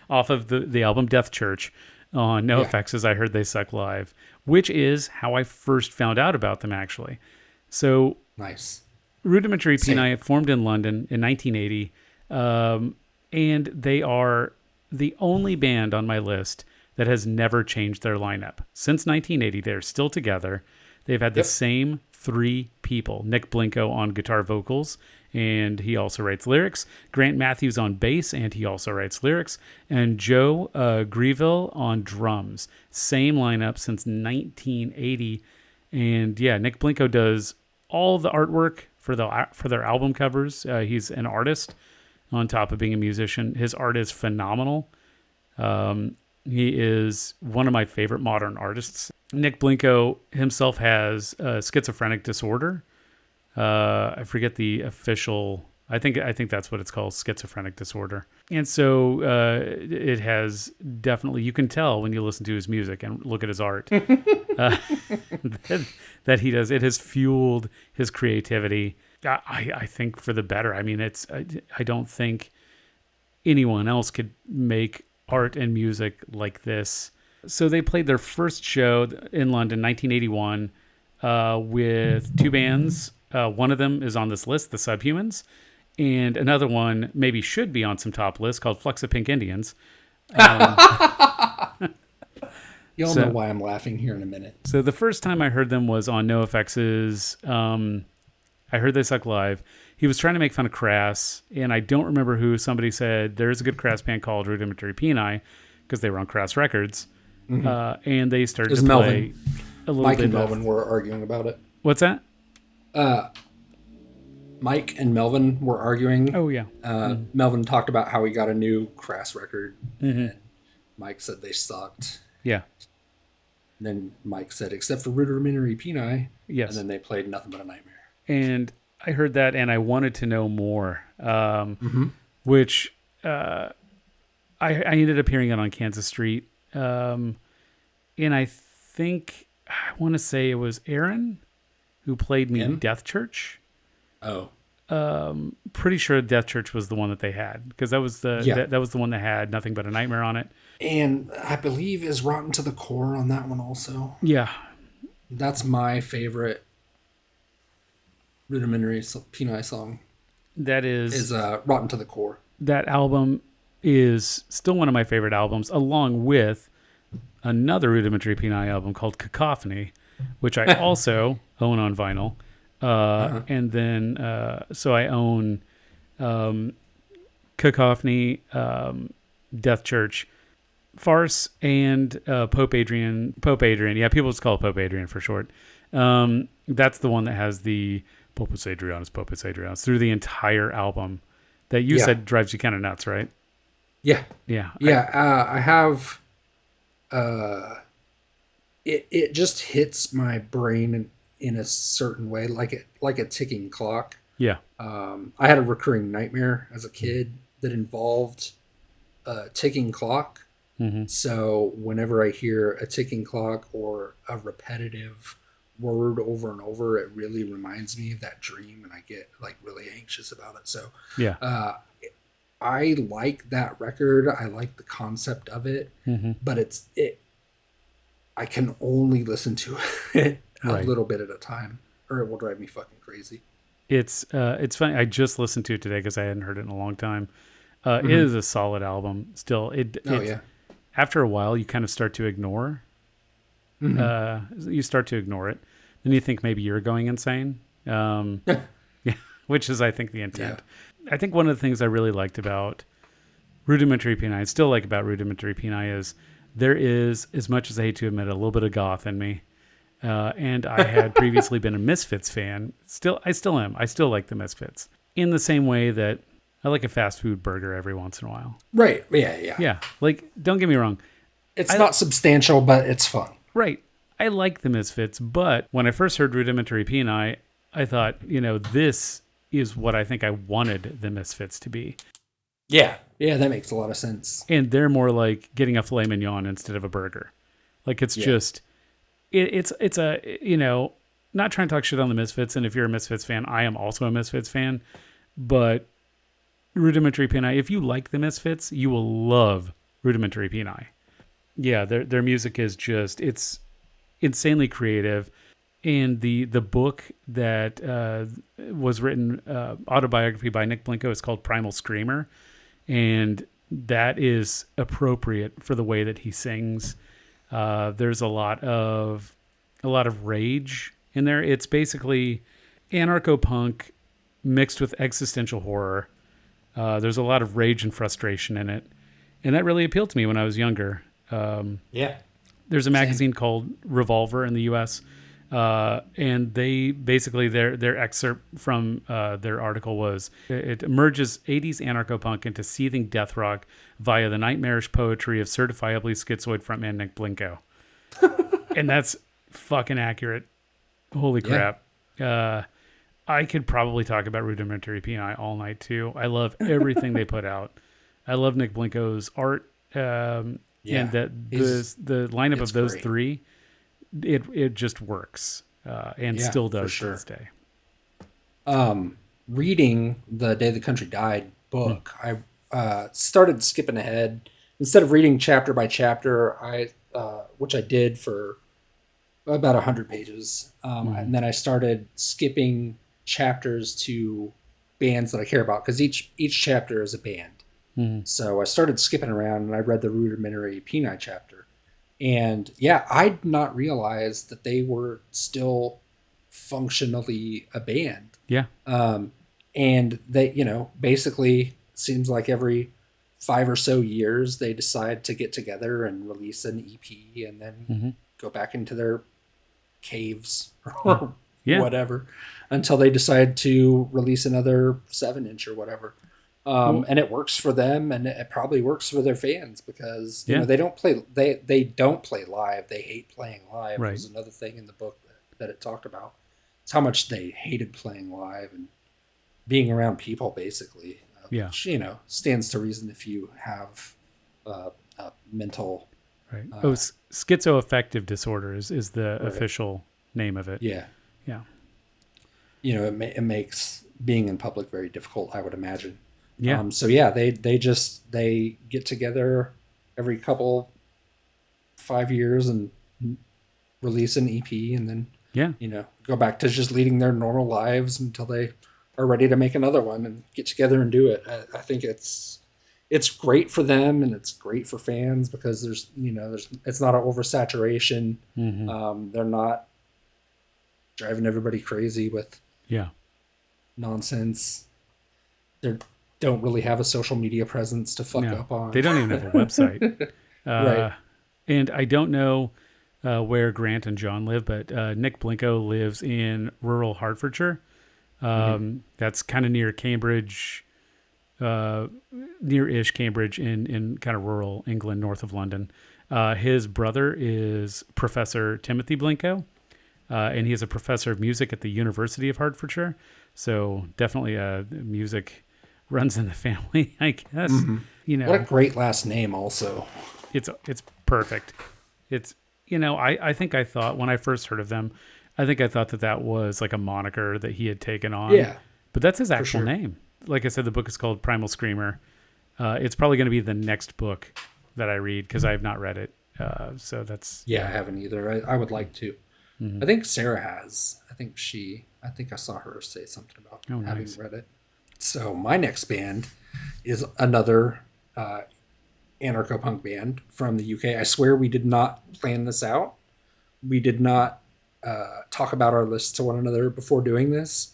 off of the album Death Church on No Effects as I heard they suck live, which is how I first found out about them, actually. So nice. Rudimentary Peni formed in London in 1980, and they are the only band on my list that has never changed their lineup. Since 1980, they're still together. They've had the same three people. Nick Blinko on guitar vocals, and he also writes lyrics. Grant Matthews on bass, and he also writes lyrics. And Joe Greville on drums. Same lineup since 1980. And yeah, Nick Blinko does all the artwork for their album covers. He's an artist on top of being a musician. His art is phenomenal. He is one of my favorite modern artists. Nick Blinko himself has schizophrenic disorder. I forget the official. I think that's what it's called, schizophrenic disorder. And so it has definitely, you can tell when you listen to his music and look at his art that he does. It has fueled his creativity. I think for the better. I mean, I don't think anyone else could make art and music like this. So they played their first show in London, 1981, with two bands. One of them is on this list, the Subhumans, and another one maybe should be on some top lists called Flexa Pink Indians. You'll know why I'm laughing here in a minute. So the first time I heard them was on NoFX's I Heard They Suck Live. He was trying to make fun of Crass, and I don't remember who. Somebody said, there's a good Crass band called Rudimentary Peni, because they were on Crass Records. And they started to play a little Mike bit and Melvin were arguing about it. What's that? Mike and Melvin were arguing. Oh, yeah. Melvin talked about how he got a new Crass record. And Mike said they sucked. Yeah. And then Mike said, except for Rudimentary Peni. Yes. And then they played Nothing But a Nightmare. And I heard that, and I wanted to know more, which I ended up hearing it on Kansas Street. And I think, I want to say it was Aaron who played me Death Church. Oh. Pretty sure Death Church was the one that they had, because that was that was the one that had Nothing But a Nightmare on it. And I believe is Rotten to the Core on that one also. Yeah. That's my favorite Rudimentary Peni song. That is Rotten to the Core. That album is still one of my favorite albums, along with another Rudimentary Peni album called Cacophony, which I also own on vinyl. And then, so I own Cacophony, Death Church, Farce, and Pope Adrian. Yeah, people just call it Pope Adrian for short. That's the one that has the Popus Adrianus through the entire album that you said drives you kind of nuts, right? Yeah. Yeah. Yeah. I have, it just hits my brain in a certain way, like a ticking clock. Yeah. I had a recurring nightmare as a kid that involved a ticking clock. So whenever I hear a ticking clock or a repetitive word over and over, it really reminds me of that dream, and I get like really anxious about it. So Yeah. I like that record. I like the concept of it, but I can only listen to it a little bit at a time, or it will drive me fucking crazy. It's funny. I just listened to it today because I hadn't heard it in a long time. It is a solid album. Still, after a while, you kind of start to ignore. You start to ignore it. Then you think maybe you're going insane. Yeah, which is, I think, the intent. Yeah. I think one of the things I really liked about Rudimentary Peni, I still like about Rudimentary Peni, is there is, as much as I hate to admit it, a little bit of goth in me. And I had previously been a Misfits fan. I still am. I still like the Misfits in the same way that I like a fast food burger every once in a while. Right. Yeah. Yeah. Like, don't get me wrong. It's not substantial, but it's fun. Right. I like the Misfits, but when I first heard Rudimentary Peni, I thought, this is what I think I wanted the Misfits to be. Yeah. Yeah, that makes a lot of sense. And they're more like getting a filet mignon instead of a burger. Like, it's just... It's a, not trying to talk shit on the Misfits, and if you're a Misfits fan, I am also a Misfits fan, but Rudimentary Peni, if you like the Misfits, you will love Rudimentary Peni. Yeah, their music is just, it's insanely creative, and the book that was written, autobiography by Nick Blinko, is called Primal Screamer, and that is appropriate for the way that he sings. There's a lot of rage in there. It's basically anarcho-punk mixed with existential horror. There's a lot of rage and frustration in it, and that really appealed to me when I was younger. There's a magazine called Revolver in the U.S., and they basically their excerpt from their article was, it merges 80s anarcho-punk into seething death rock via the nightmarish poetry of certifiably schizoid frontman Nick Blinko. And that's fucking accurate. Holy crap. I could probably talk about Rudimentary Peni all night too. I love everything they put out. I love Nick Blinko's art, and the lineup of those three. It just works, and still does to this day. Reading the Day the Country Died book, I started skipping ahead. Instead of reading chapter by chapter, which I did for about 100 pages, and then I started skipping chapters to bands that I care about, because each chapter is a band. So I started skipping around, and I read the Rudimentary Peni chapter. And I'd not realized that they were still functionally a band. Yeah. And they, basically seems like every 5 or so years they decide to get together and release an EP, and then go back into their caves or whatever until they decide to release another 7-inch or whatever. And it works for them, and it probably works for their fans, because they don't play live. They hate playing live. Right. There's another thing in the book that it talked about. It's how much they hated playing live and being around people, basically. Which, stands to reason if you have a mental... Right. Schizoaffective disorder is the official name of it. Yeah. Yeah. It makes being in public very difficult, I would imagine. Yeah. They get together every 5 years and release an EP, and then go back to just leading their normal lives until they are ready to make another one and get together and do it. I think it's great for them, and it's great for fans, because there's it's not an oversaturation. They're not driving everybody crazy with nonsense. They don't really have a social media presence to fuck up on. They don't even have a website. Right. And I don't know where Grant and John live, but Nick Blinko lives in rural Hertfordshire. That's kind of near Cambridge, near-ish Cambridge in kind of rural England, north of London. His brother is Professor Timothy Blinko, and he is a professor of music at the University of Hertfordshire. So definitely a music runs in the family, I guess. You know, What a great last name also. it's perfect. It's, you know, I think I thought when I first heard of them, I think I thought that was like a moniker that he had taken on. Yeah, But that's his for actual sure. name. Like I said, the book is called Primal Screamer. It's probably going to be the next book that I read because I have not read it. So that's Yeah, I haven't either. I would like to. I think Sarah has. I think I saw her say something about Oh, having nice. read it. So my next band is another anarcho-punk band from the UK. I swear we did not plan this out. We did not talk about our lists to one another before doing this.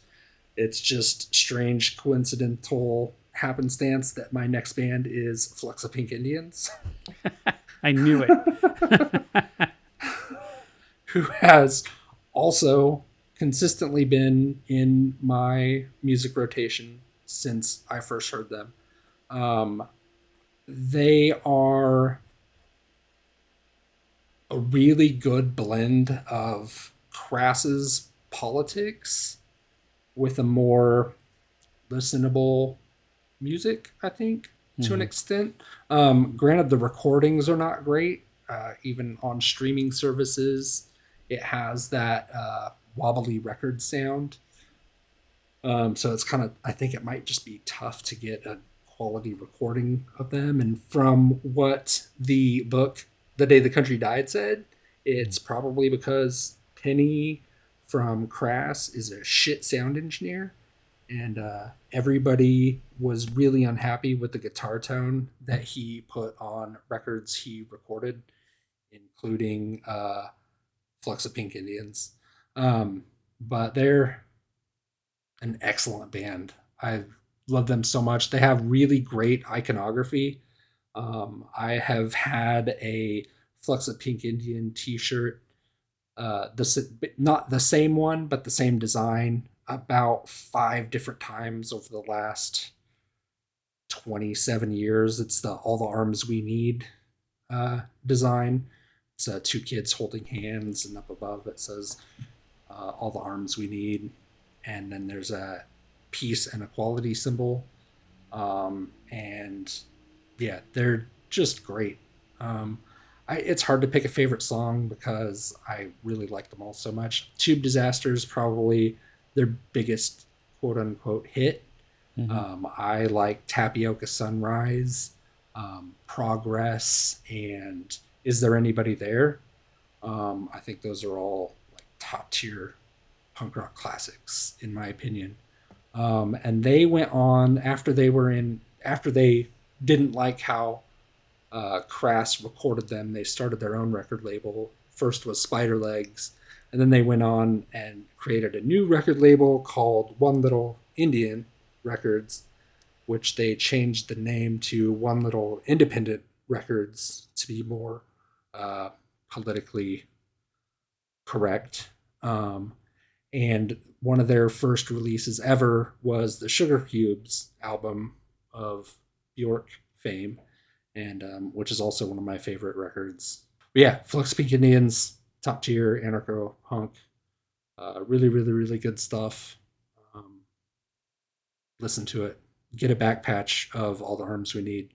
It's just strange coincidental happenstance that my next band is Flux of Pink Indians, I knew it. who has also consistently been in my music rotation since I first heard them. Um, they are a really good blend of Crass's politics with a more listenable music, I think, to an extent. Granted, the recordings are not great, even on streaming services. It has that wobbly record sound. So it's kind of, I think it might just be tough to get a quality recording of them. And from what the book, The Day the Country Died, said, it's probably because Penny from Crass is a shit sound engineer. And everybody was really unhappy with the guitar tone that he put on records he recorded, including Flux of Pink Indians. But they're an excellent band. I love them so much. They have really great iconography. I have had a Flux of Pink Indian T-shirt, not the same one, but the same design, about 5 different times over the last 27 years. It's the All the Arms We Need design. It's 2 kids holding hands, and up above it says All the Arms We Need. And then there's a peace and equality symbol. And yeah, they're just great. It's hard to pick a favorite song because I really like them all so much. Tube Disaster is probably their biggest quote unquote hit. I like Tapioca Sunrise, Progress, and Is There Anybody There? I think those are all like top tier punk rock classics, in my opinion. And they went on after they didn't like how Crass recorded them. They started their own record label. First was Spider Legs, and then they went on and created a new record label called One Little Indian Records, which they changed the name to One Little Independent Records to be more politically correct. And one of their first releases ever was the Sugar Cubes album of Bjork fame, and which is also one of my favorite records. But yeah, Flux Pink Indians, top tier anarcho-punk, really, really, really good stuff. Listen to it. Get a back patch of All the Arms We Need.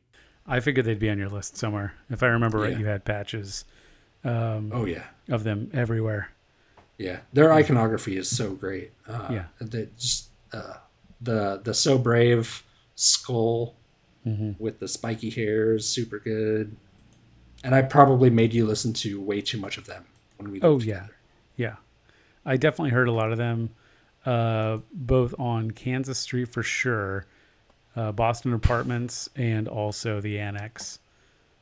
I figured they'd be on your list somewhere. If I remember right, Yeah. you had patches Oh yeah, of them everywhere. yeah. Their iconography is so great. Yeah. They just the So Brave skull with the spiky hairs, super good. And I probably made you listen to way too much of them when we lived together. Yeah. I definitely heard a lot of them, both on Kansas Street for sure, Boston Apartments, and also the Annex.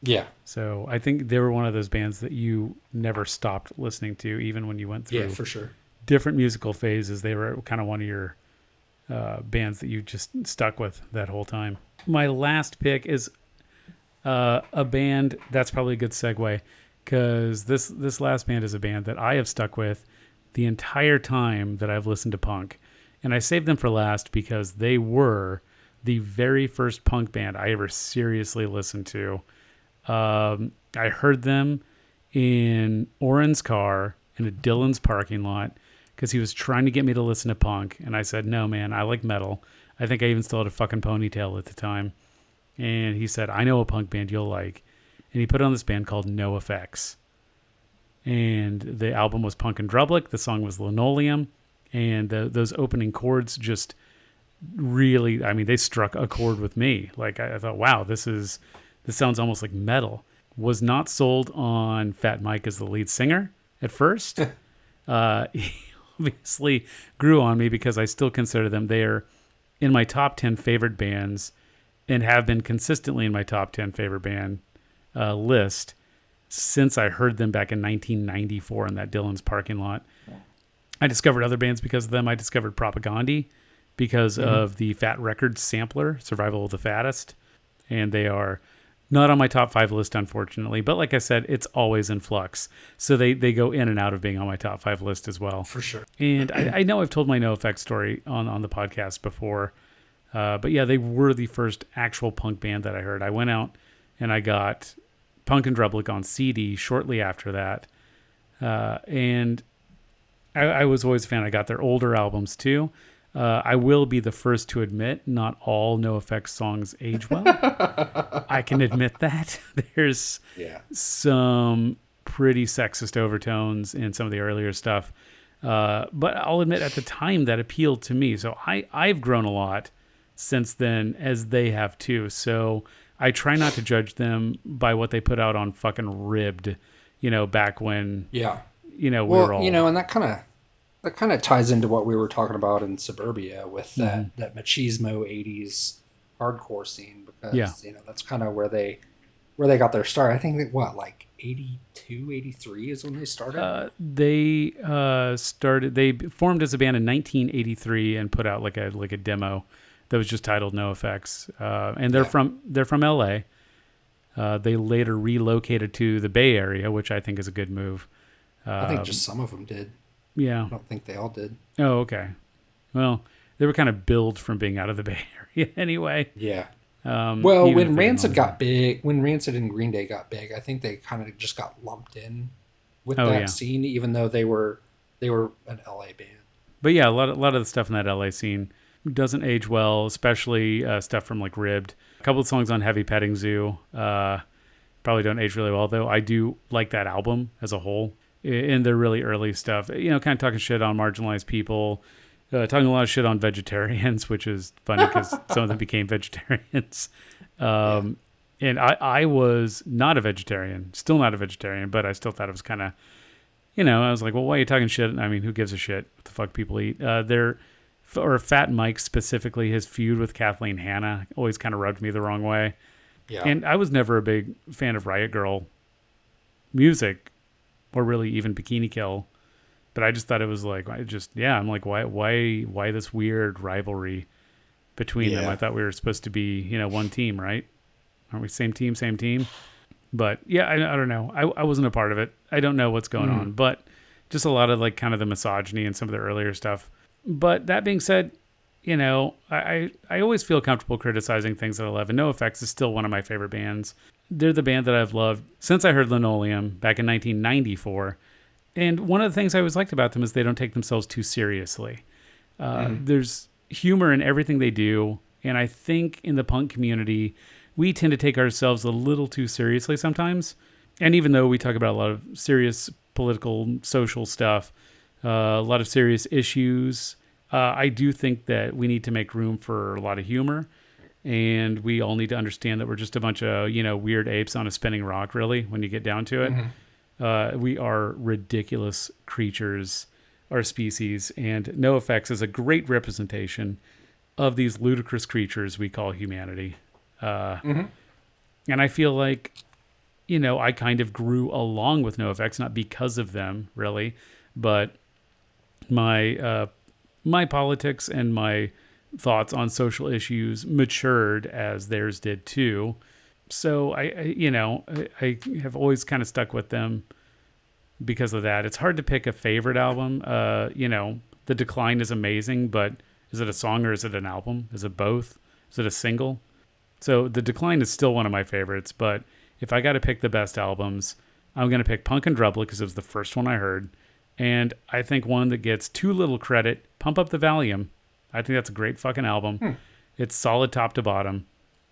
Yeah, So I think they were one of those bands that you never stopped listening to, even when you went through yeah, for sure. different musical phases. They were kind of one of your bands that you just stuck with that whole time. My last pick is a band that's probably a good segue, because this last band is a band that I have stuck with the entire time that I've listened to punk. And I saved them for last because they were the very first punk band I ever seriously listened to. I heard them in Oren's car in a Dylan's parking lot because he was trying to get me to listen to punk. And I said, no, man, I like metal. I think I even still had a fucking ponytail at the time. And he said, I know a punk band you'll like. And he put on this band called NoFX. And the album was Punk and Drublic. The song was Linoleum. And those opening chords just really, I mean, they struck a chord with me. Like, I thought, wow, this sounds almost like metal. Was not sold on Fat Mike as the lead singer at first. He obviously grew on me because I still consider them. They are in my top 10 favorite bands and have been consistently in my top 10 favorite band list since I heard them back in 1994 in that Dylan's parking lot. I discovered other bands because of them. I discovered Propagandhi because of the Fat Records sampler, Survival of the Fattest. And they are not on my top 5 list, unfortunately. But like I said, it's always in flux. So they go in and out of being on my top 5 list as well. For sure. And I know I've told my NoFX story on the podcast before. But yeah, they were the first actual punk band that I heard. I went out and I got Punk and Drublic on CD shortly after that. And I was always a fan. I got their older albums too. I will be the first to admit not all NoFX songs age well. I can admit that. There's some pretty sexist overtones in some of the earlier stuff. But I'll admit at the time that appealed to me. So I've grown a lot since then, as they have too. So I try not to judge them by what they put out on fucking Ribbed, back when, we were all... and that kind of ties into what we were talking about in Suburbia with that machismo 80s hardcore scene, because that's kind of where they got their start. I think that like 82, 83 is when they started. They formed as a band in 1983 and put out like a demo that was just titled NoFX. And they're from LA. They later relocated to the Bay Area, which I think is a good move. I think just some of them did. Yeah. I don't think they all did. Oh, okay. Well, they were kind of billed from being out of the Bay Area anyway. Yeah. When Rancid got big, when Rancid and Green Day got big, I think they kind of just got lumped in with that scene, even though they were an LA band. But yeah, a lot of the stuff in that LA scene doesn't age well, especially stuff from like Ribbed. A couple of songs on Heavy Petting Zoo probably don't age really well, though. I do like that album as a whole. In their really early stuff, kind of talking shit on marginalized people, talking a lot of shit on vegetarians, which is funny because some of them became vegetarians. And I was not a vegetarian, still not a vegetarian, but I still thought it was kind of, I was like, well, why are you talking shit? I mean, who gives a shit what the fuck people eat? Or Fat Mike specifically, his feud with Kathleen Hanna always kind of rubbed me the wrong way. Yeah. And I was never a big fan of Riot Girl music, or really even Bikini Kill, but I just thought it was like, I'm like, why this weird rivalry between them? I thought we were supposed to be, one team, right? Aren't we same team? But yeah, I don't know. I wasn't a part of it. I don't know what's going on, but just a lot of like kind of the misogyny and some of the earlier stuff. But that being said, I always feel comfortable criticizing things that I love, and NoFX is still one of my favorite bands. They're the band that I've loved since I heard Linoleum back in 1994. And one of the things I always liked about them is they don't take themselves too seriously. There's humor in everything they do. And I think in the punk community, we tend to take ourselves a little too seriously sometimes. And even though we talk about a lot of serious political, social stuff, a lot of serious issues, I do think that we need to make room for a lot of humor. And we all need to understand that we're just a bunch of, weird apes on a spinning rock, really, when you get down to it. We are ridiculous creatures, our species, and NoFX is a great representation of these ludicrous creatures we call humanity. And I feel like, I kind of grew along with NoFX, not because of them, really, but my politics and my thoughts on social issues matured as theirs did too. So I have always kind of stuck with them because of that. It's hard to pick a favorite album. The Decline is amazing, but is it a song or is it an album? Is it both? Is it a single? So The Decline is still one of my favorites, but if I got to pick the best albums, I'm going to pick Punk and Drublic because it was the first one I heard. And I think one that gets too little credit, Pump Up the Volume. I think that's a great fucking album. It's solid top to bottom.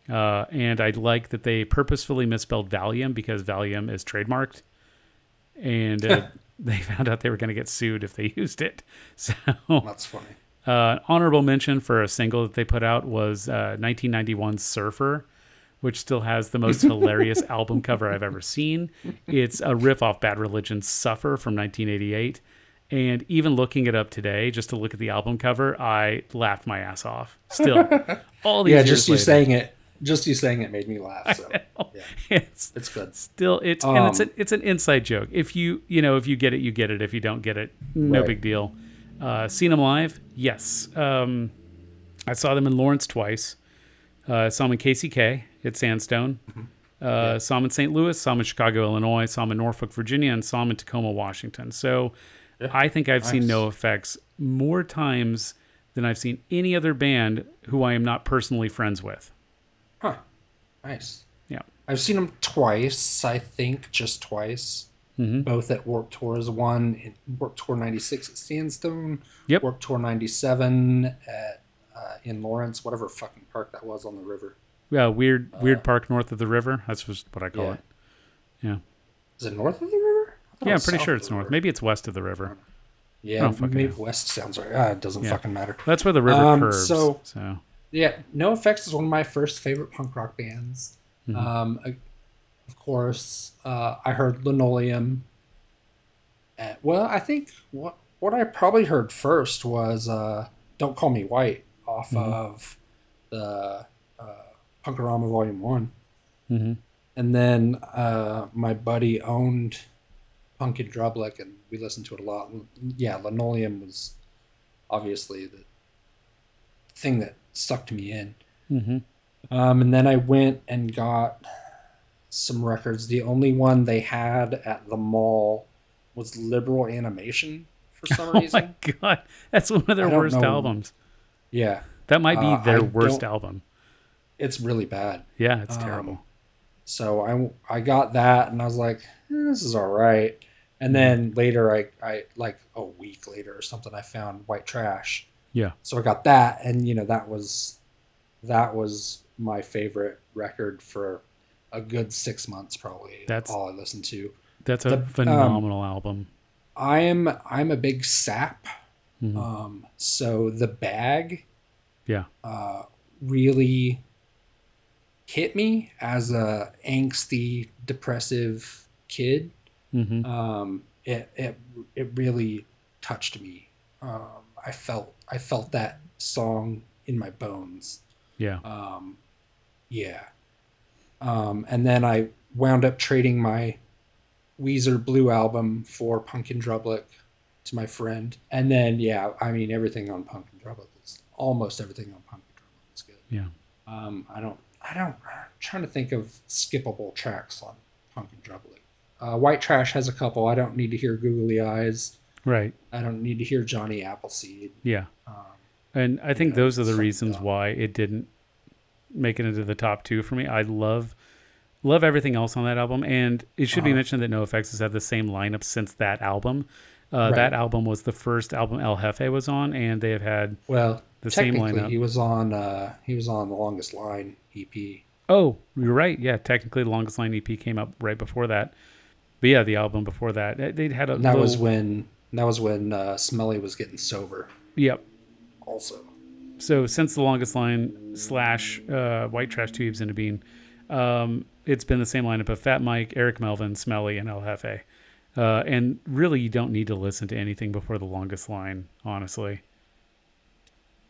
And I like that they purposefully misspelled Valium because Valium is trademarked. And they found out they were going to get sued if they used it. So That's funny. Honorable mention for a single that they put out was 1991's Surfer, which still has the most hilarious album cover I've ever seen. It's a riff off Bad Religion's Suffer from 1988. And even looking it up today, just to look at the album cover, I laughed my ass off. Still, all these years just you later. saying it. Just you saying it made me laugh. So yeah. It's good. Still, and it's an inside joke. If you get it, you get it. If you don't get it, no big deal. Seen them live? Yes. I saw them in Lawrence twice. Saw them in KCK at Sandstone. Saw them in St. Louis. Saw them in Chicago, Illinois. Saw them in Norfolk, Virginia, and saw them in Tacoma, Washington. So I think I've seen NoFX more times than I've seen any other band who I am not personally friends with. Huh. Nice. Yeah. I've seen them twice, I think, just twice. Both at Warped Tours. One in Warped Tour 96 at Sandstone. Yep. Warped Tour 97 at in Lawrence, whatever fucking park that was on the river. Yeah, weird park north of the river. That's just what I call it. Yeah. Is it north of the river? Yeah, I'm pretty sure it's north. Maybe it's west of the river. Yeah, maybe west sounds right. It doesn't fucking matter. That's where the river curves. So yeah, NoFX is one of my first favorite punk rock bands. Of course, I heard Linoleum. Well, I think what I probably heard first was "Don't Call Me White" off of the Punkorama Volume 1. And then my buddy owned Punk and Drublick, and we listened to it a lot. And yeah, Linoleum was obviously the thing that sucked me in. And then I went and got some records. The only one they had at the mall was Liberal Animation for some reason. Oh my God. That's one of their worst albums. Yeah. That might be their worst album. It's really bad. Yeah, it's terrible. So I got that and I was like, this is all right. And then later, I like a week later or something, I found White Trash. Yeah. So I got that, and that was my favorite record for a good 6 months, probably. That's all I listened to. That's a phenomenal album. I'm a big sap. So The Bag really hit me as a angsty, depressive kid. It really touched me. I felt that song in my bones. Yeah. And then I wound up trading my Weezer Blue album for Punk and Drublick to my friend. And then, everything on Punk and Drublick almost everything on Punk and Drublick is good. Yeah. I'm trying to think of skippable tracks on Punk and Drublick. White Trash has a couple. I don't need to hear Googly Eyes. Right. I don't need to hear Johnny Appleseed. Yeah. And I think those are the reasons why it didn't make it into the top 2 for me. I love everything else on that album. And it should be mentioned that NoFX has had the same lineup since that album. That album was the first album El Jefe was on, and they have had the same lineup. He was on The Longest Line EP. Oh, you're right. Yeah, technically The Longest Line EP came up right before that. But yeah, the album before that, they'd had a. That was when Smelly was getting sober. Yep. Also. So since The Longest Line / White Trash Tubes into being, it's been the same lineup of Fat Mike, Eric Melvin, Smelly, and El Jefe. And really, you don't need to listen to anything before The Longest Line, honestly.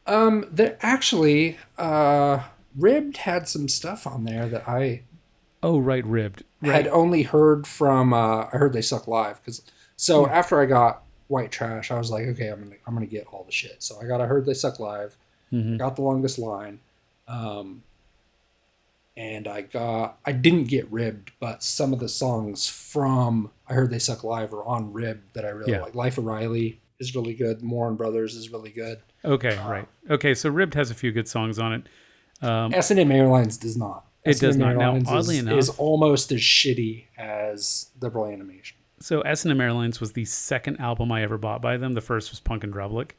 There actually, Ribbed had some stuff on there that I. Oh, right, Ribbed. Right. Had only heard from. I heard They Suck Live after I got White Trash, I was like, okay, I'm gonna get all the shit. So I heard They Suck Live, got The Longest Line, and I didn't get Ribbed, but some of the songs from I Heard They Suck Live are on Ribbed that I really like. Life of Riley is really good. Moran Brothers is really good. Okay, right. Okay, so Ribbed has a few good songs on it. S&M Airlines does not. It does not. Now, oddly enough, is almost as shitty as Liberal Animation. So S&M Airlines was the second album I ever bought by them. The first was Punk and Drublick.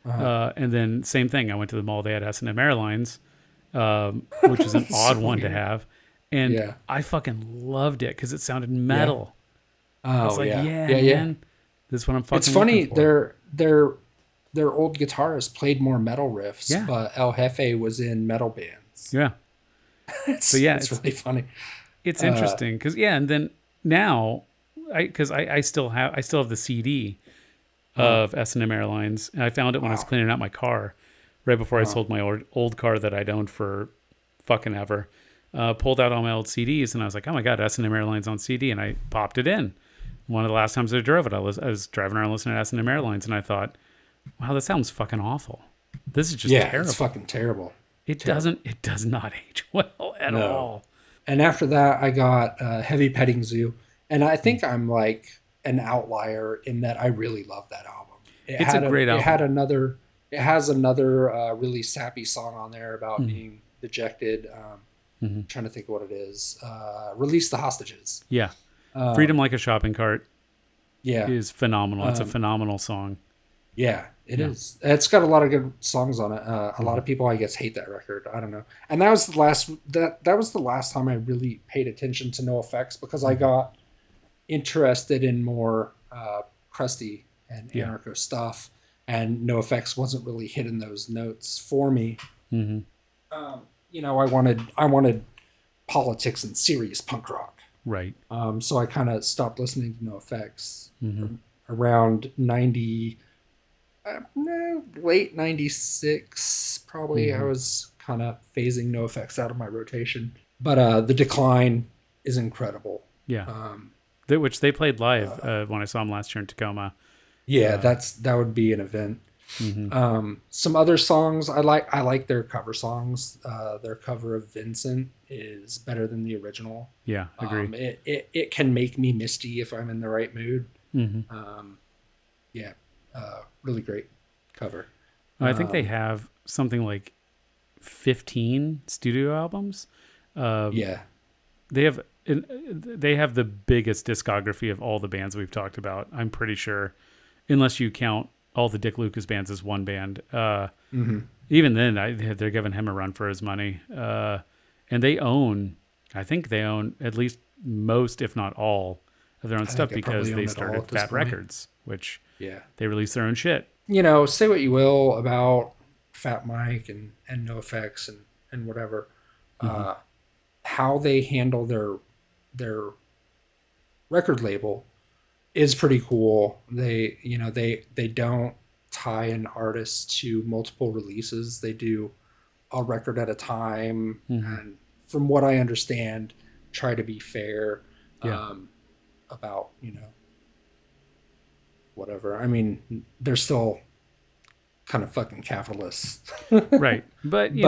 And then same thing. I went to the mall. They had S&M Airlines, which is an odd So one to weird. have. And Yeah. I fucking loved it because it sounded Yeah. metal. I was Oh like, yeah. yeah, Yeah. Yeah. man, this is what I'm It's fucking looking funny. for. Their old guitarist played more metal riffs, Yeah. but El Jefe was in metal bands. Yeah. But It's yeah, it's really funny. it's interesting because and then now I still have the CD of S&M Airlines, and I found it when I was Wow. cleaning out my car right before I sold my old car that I'd owned for fucking ever. Pulled out all my old CDs, and I was like, oh my god, S&M Airlines on CD, and I popped it in. One of the last times I drove it, I was driving around listening to S&M Airlines, and I thought, wow, that sounds fucking awful. This is just Yeah, terrible. it's fucking terrible. It does not age well at No. all. And after that, I got Heavy Petting Zoo, and I think I'm like an outlier in that I really love that album. It's a great album. It has another really sappy song on there about being dejected. Trying to think of what it is. Release the Hostages. Yeah. Freedom Like a Shopping Cart Yeah, is phenomenal. It's a phenomenal song. yeah, it is. It's got a lot of good songs on it. A lot of people, I guess, hate that record. I don't know. And that was the last time I really paid attention to NoFX because I got interested in more crusty and anarcho stuff, and NoFX wasn't really hitting those notes for me. I wanted politics and serious punk rock. Right. So I kind of stopped listening to NoFX around 90. No, late 96 probably. I was kind of phasing NoFX out of my rotation, but the Decline is incredible. Yeah. Which they played live when I saw them last year in Tacoma. Yeah, that would be an event. Some other songs I like their cover songs. Their cover of Vincent is better than the original. Yeah, agree. It can make me misty if I'm in the right mood. Really great cover. I think they have something like 15 studio albums. Yeah. They have the biggest discography of all the bands we've talked about. I'm pretty sure, unless you count all the Dick Lucas bands as one band. Even then, they're giving him a run for his money. And I think they own at least most, if not all, of their own stuff because they started Fat Records, which they release their own shit. Say what you will about Fat Mike and NoFX and whatever. How they handle their record label is pretty cool. They don't tie an artist to multiple releases. They do a record at a time, and from what I understand, try to be fair about whatever. I mean, they're still kind of fucking capitalists, right? But you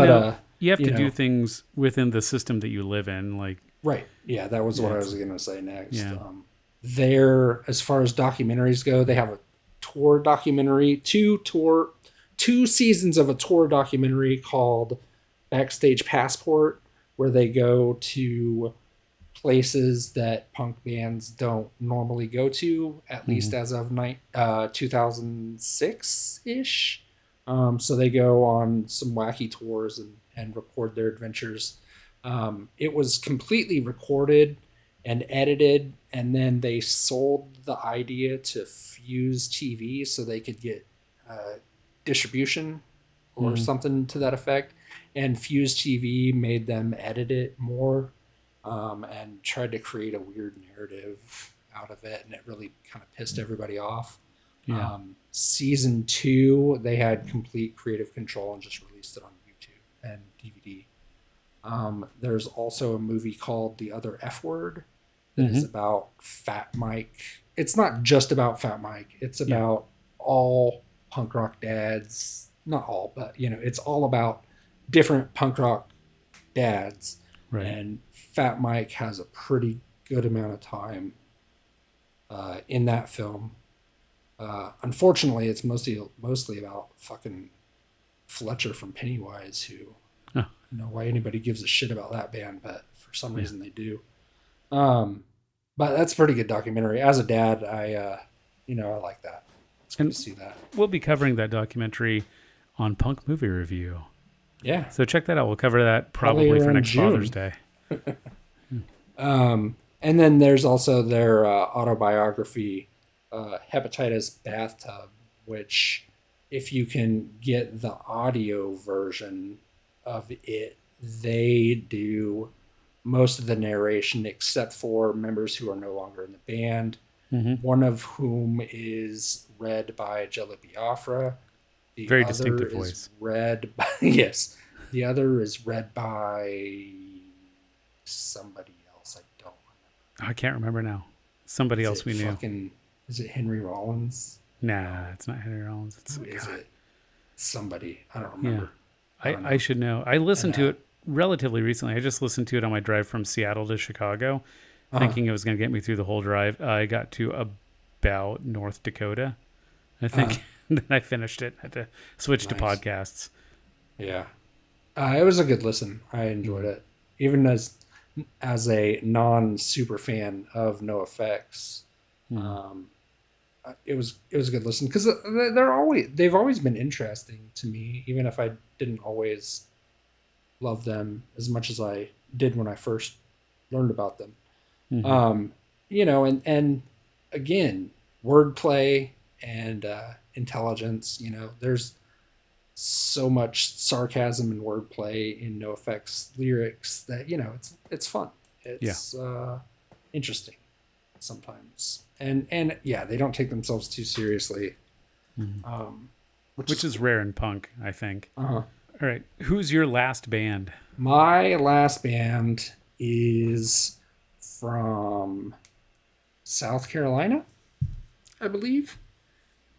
have to do things within the system that you live in, like right. Yeah, that was what I was going to say next. Yeah. As far as documentaries go, they have a tour documentary, two seasons of a tour documentary called Backstage Passport, where they go to places that punk bands don't normally go to, at least as of 2006-ish. So they go on some wacky tours and record their adventures. It was completely recorded and edited, and then they sold the idea to Fuse TV so they could get distribution or something to that effect. And Fuse TV made them edit it more and tried to create a weird narrative out of it, and it really kind of pissed everybody off. Yeah. Season 2, they had complete creative control and just released it on YouTube and DVD. There's also a movie called The Other F Word that is about Fat Mike. It's not just about Fat Mike. It's about all punk rock dads. Not all, but it's all about different punk rock dads. Right. And Fat Mike has a pretty good amount of time in that film. Unfortunately, it's mostly about fucking Fletcher from Pennywise, who I don't know why anybody gives a shit about that band, but for some reason they do. But that's a pretty good documentary. As a dad, I like that. It's good to see that. We'll be covering that documentary on Punk Movie Review. Yeah. So check that out. We'll cover that probably for next June. Father's Day. And then there's also their autobiography, Hepatitis Bathtub, which if you can get the audio version of it, they do most of the narration except for members who are no longer in the band, one of whom is read by Jello Biafra. The Very other distinctive is voice. read by, yes. The other is read by somebody else. I don't remember. I can't remember now. Somebody else we knew. Is it Henry Rollins? Nah, it's not Henry Rollins. Who is it? Somebody. I don't remember. Yeah. I should know. I listened to it relatively recently. I just listened to it on my drive from Seattle to Chicago, thinking it was going to get me through the whole drive. I got to about North Dakota, I think. Then I finished it. Had to switch to podcasts. Yeah. It was a good listen. I enjoyed it. Even as a non-super fan of NoFX, it was a good listen because they've always been interesting to me, even if I didn't always love them as much as I did when I first learned about them. And again, wordplay and intelligence. There's so much sarcasm and wordplay in NoFX lyrics that it's fun. It's interesting sometimes, and they don't take themselves too seriously, which is rare in punk, I think. All right, who's your last band? My last band is from South Carolina, I believe.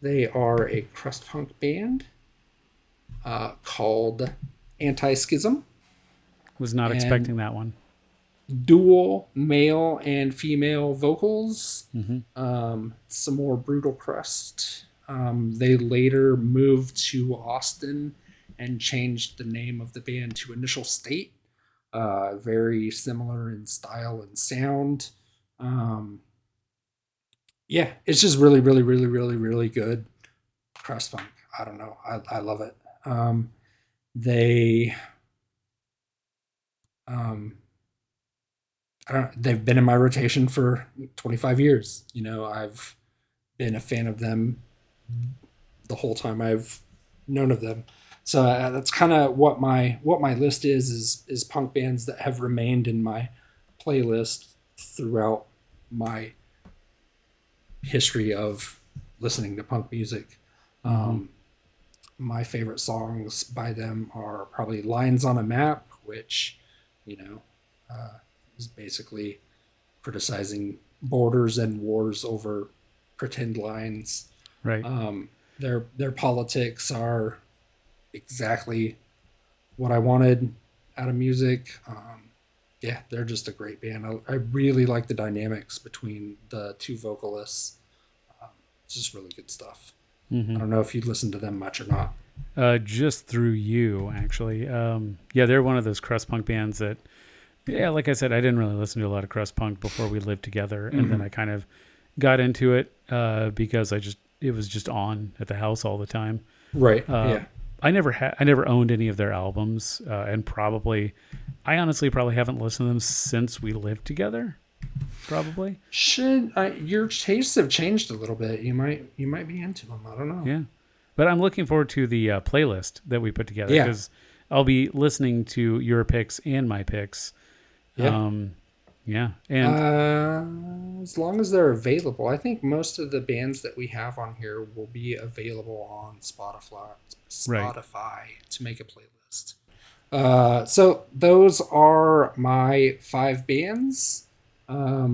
They are a crust punk band called Anti-Schism. Was not expecting that one. Dual male and female vocals. Some more brutal crust. They later moved to Austin and changed the name of the band to Initial State. Very similar in style and sound. It's just really, really, really, really, really good crust punk. I don't know. I love it. They've been in my rotation for 25 years. I've been a fan of them the whole time I've known of them. So that's kind of what my list is punk bands that have remained in my playlist throughout my history of listening to punk music. My favorite songs by them are probably Lines on a Map, which, is basically criticizing borders and wars over pretend lines. Right. Their politics are exactly what I wanted out of music. They're just a great band. I really like the dynamics between the two vocalists. It's just really good stuff. I don't know if you listen to them much or not. Just through you, actually. They're one of those crust punk bands that, like I said, I didn't really listen to a lot of crust punk before we lived together, and then I kind of got into it because it was just on at the house all the time. Right. I never owned any of their albums, and I honestly probably haven't listened to them since we lived together. Probably. Your tastes have changed a little bit. You might be into them. I don't know. Yeah, but I'm looking forward to the playlist that we put together because I'll be listening to your picks and my picks. And as long as they're available, I think most of the bands that we have on here will be available on Spotify to make a playlist. So those are my 5 bands. How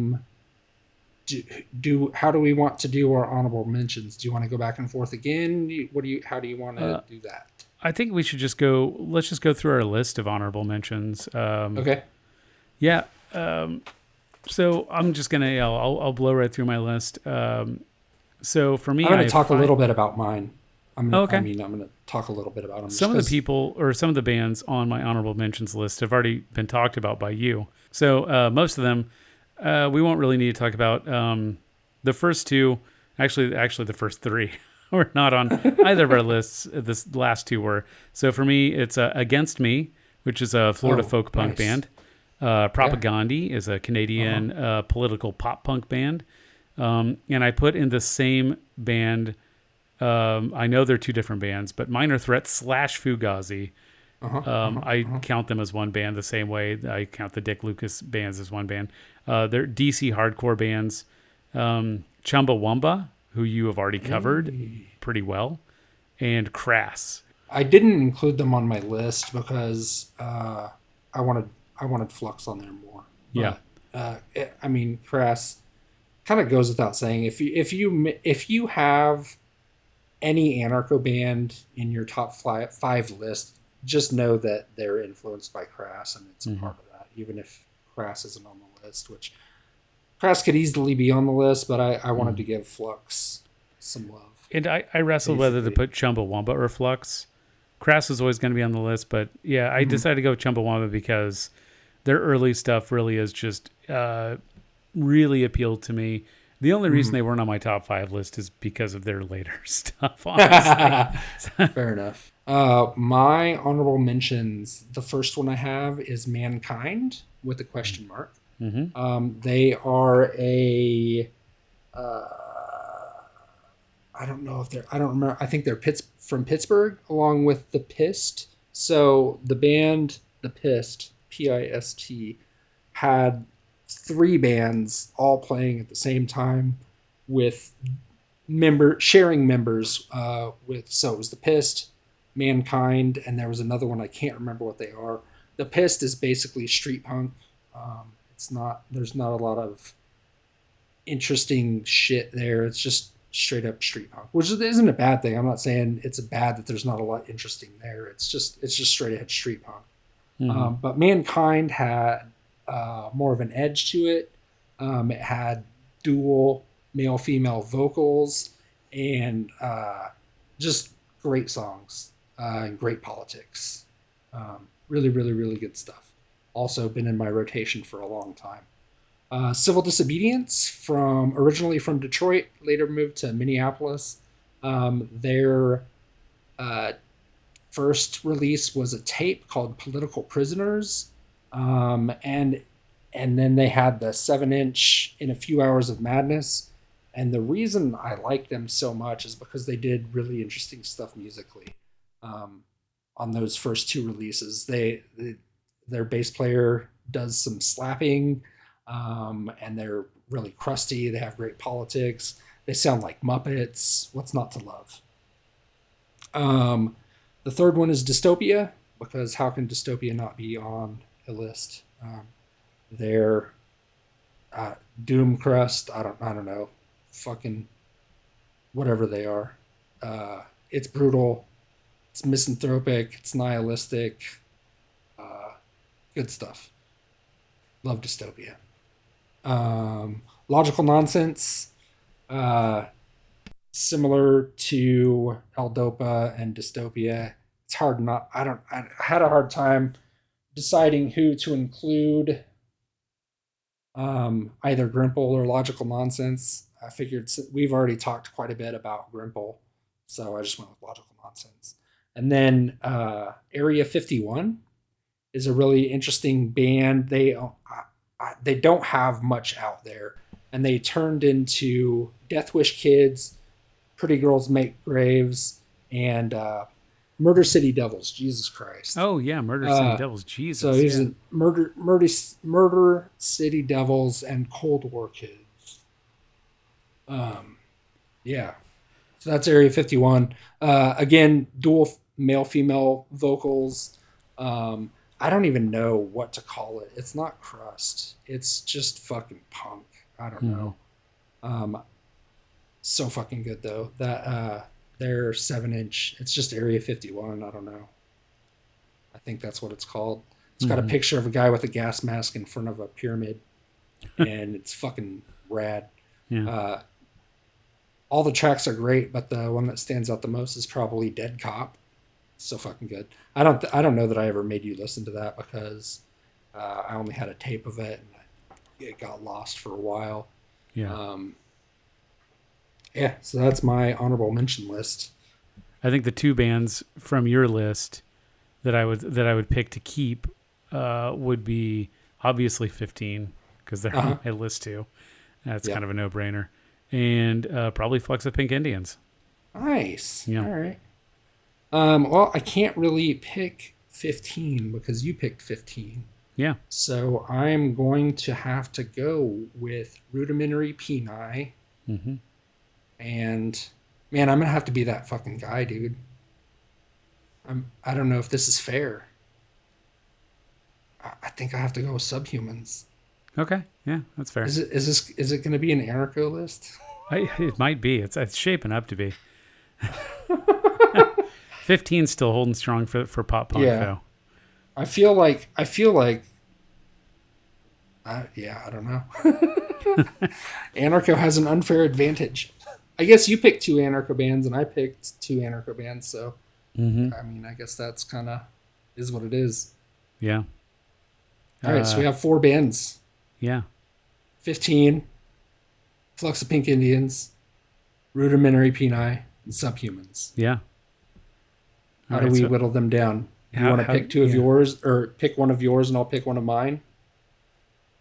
do we want to do our honorable mentions? Do you want to go back and forth again? How do you want to do that? I think we should let's just go through our list of honorable mentions. Okay. Yeah. So I'm just going to, I'll blow right through my list. So for me, I'm going to talk a little bit about mine. I'm going Okay. to talk a little bit about them. Some of the people or some of the bands on my honorable mentions list have already been talked about by you. So most of them, we won't really need to talk about. The first two, actually the first 3 were not on either of our lists. This last two were. So for me, it's Against Me, which is a Florida folk punk band. Propagandhi is a Canadian political pop punk band. And I put in the same band. I know they're two different bands, but Minor Threat / Fugazi. I count them as one band the same way I count the Dick Lucas bands as one band. They're DC hardcore bands. Chumbawamba, who you have already covered pretty well, and Crass. I didn't include them on my list because I wanted Flux on there more. But, I mean, Crass kind of goes without saying. If you have any anarcho band in your top 5 list, just know that they're influenced by Crass, and it's a part of that, even if Crass isn't on the list, which Crass could easily be on the list, but I wanted to give Flux some love. And I wrestled whether to put Chumbawamba or Flux. Crass was always going to be on the list, but yeah, I decided to go with Chumbawamba because their early stuff really is just really appealed to me. The only reason they weren't on my top 5 list is because of their later stuff, honestly. Fair enough. My honorable mentions, the first one I have is Mankind with a question mark. They are I don't know if they're, I don't remember. I think they're from Pittsburgh along with The Pist. So the band, The Pist, Pist, had 3 bands all playing at the same time with sharing members with, so it was The Pist, Mankind, and there was another one, I can't remember what they are. The Pist is basically street punk. There's not a lot of interesting shit there. It's just straight up street punk, which isn't a bad thing. I'm not saying it's bad that there's not a lot interesting there. It's just straight ahead street punk. But Mankind had more of an edge to it. It had dual male-female vocals and just great songs and great politics. Really, really, really good stuff. Also been in my rotation for a long time. Civil Disobedience, originally from Detroit, later moved to Minneapolis. Their first release was a tape called Political Prisoners. And then they had the 7-inch In a Few Hours of Madness. And the reason I like them so much is because they did really interesting stuff musically. On those first 2 releases, their bass player does some slapping, and they're really crusty. They have great politics. They sound like Muppets. What's not to love? The third one is Dystopia, because how can Dystopia not be on a list? They're doom crust. I don't know, fucking whatever they are. It's brutal. It's misanthropic. It's nihilistic. Good stuff. Love Dystopia. Logical Nonsense. Similar to L-Dopa and Dystopia. It's hard not. I had a hard time deciding who to include. Either Grimple or Logical Nonsense. I figured we've already talked quite a bit about Grimple, so I just went with Logical Nonsense. And then Area 51 is a really interesting band. They don't have much out there, and they turned into Death Wish Kids, Pretty Girls Make Graves, and Murder City Devils. Jesus Christ! Oh yeah, Murder City Devils. Jesus. So he's in Murder City Devils and Cold War Kids. Yeah. So that's Area 51. Again, dual male-female vocals. I don't even know what to call it. It's not crust. It's just fucking punk. I don't know. So fucking good though. That their 7-inch. It's just Area 51. I don't know. I think that's what it's called. It's got a picture of a guy with a gas mask in front of a pyramid, and it's fucking rad. Yeah. All the tracks are great, but the one that stands out the most is probably Dead Cop. So fucking good. I don't know that I ever made you listen to that because I only had a tape of it and it got lost for a while. Yeah. Yeah, so that's my honorable mention list. I think the two bands from your list that I would pick to keep would be obviously 15 because they're Uh-huh. on my list too. That's Yeah. kind of a no-brainer, and probably Flex of Pink Indians. Nice. Yeah, All right. Well, I can't really pick 15 because you picked 15. yeah, So I'm going to have to go with Rudimentary Peni. hmm And man, I'm gonna have to be that fucking guy, dude. I don't know if this is fair. I think I have to go with Subhumans. okay, yeah, that's fair. Is it gonna be an Anarcho list? It might be. It's shaping up to be. 15 still holding strong for pop punk Yeah. though. I feel like yeah, I don't know. Anarcho has an unfair advantage. I guess you picked two Anarcho bands and I picked two Anarcho bands, so hmm I mean, I guess that's kind of is what it is. Yeah, All right, so we have four bands. yeah. 15, Flux of Pink Indians, Rudimentary Peni, and Subhumans. Yeah. How All do right, we so whittle them down? You how- want to how- pick two of yeah. yours, or pick one of yours and I'll pick one of mine?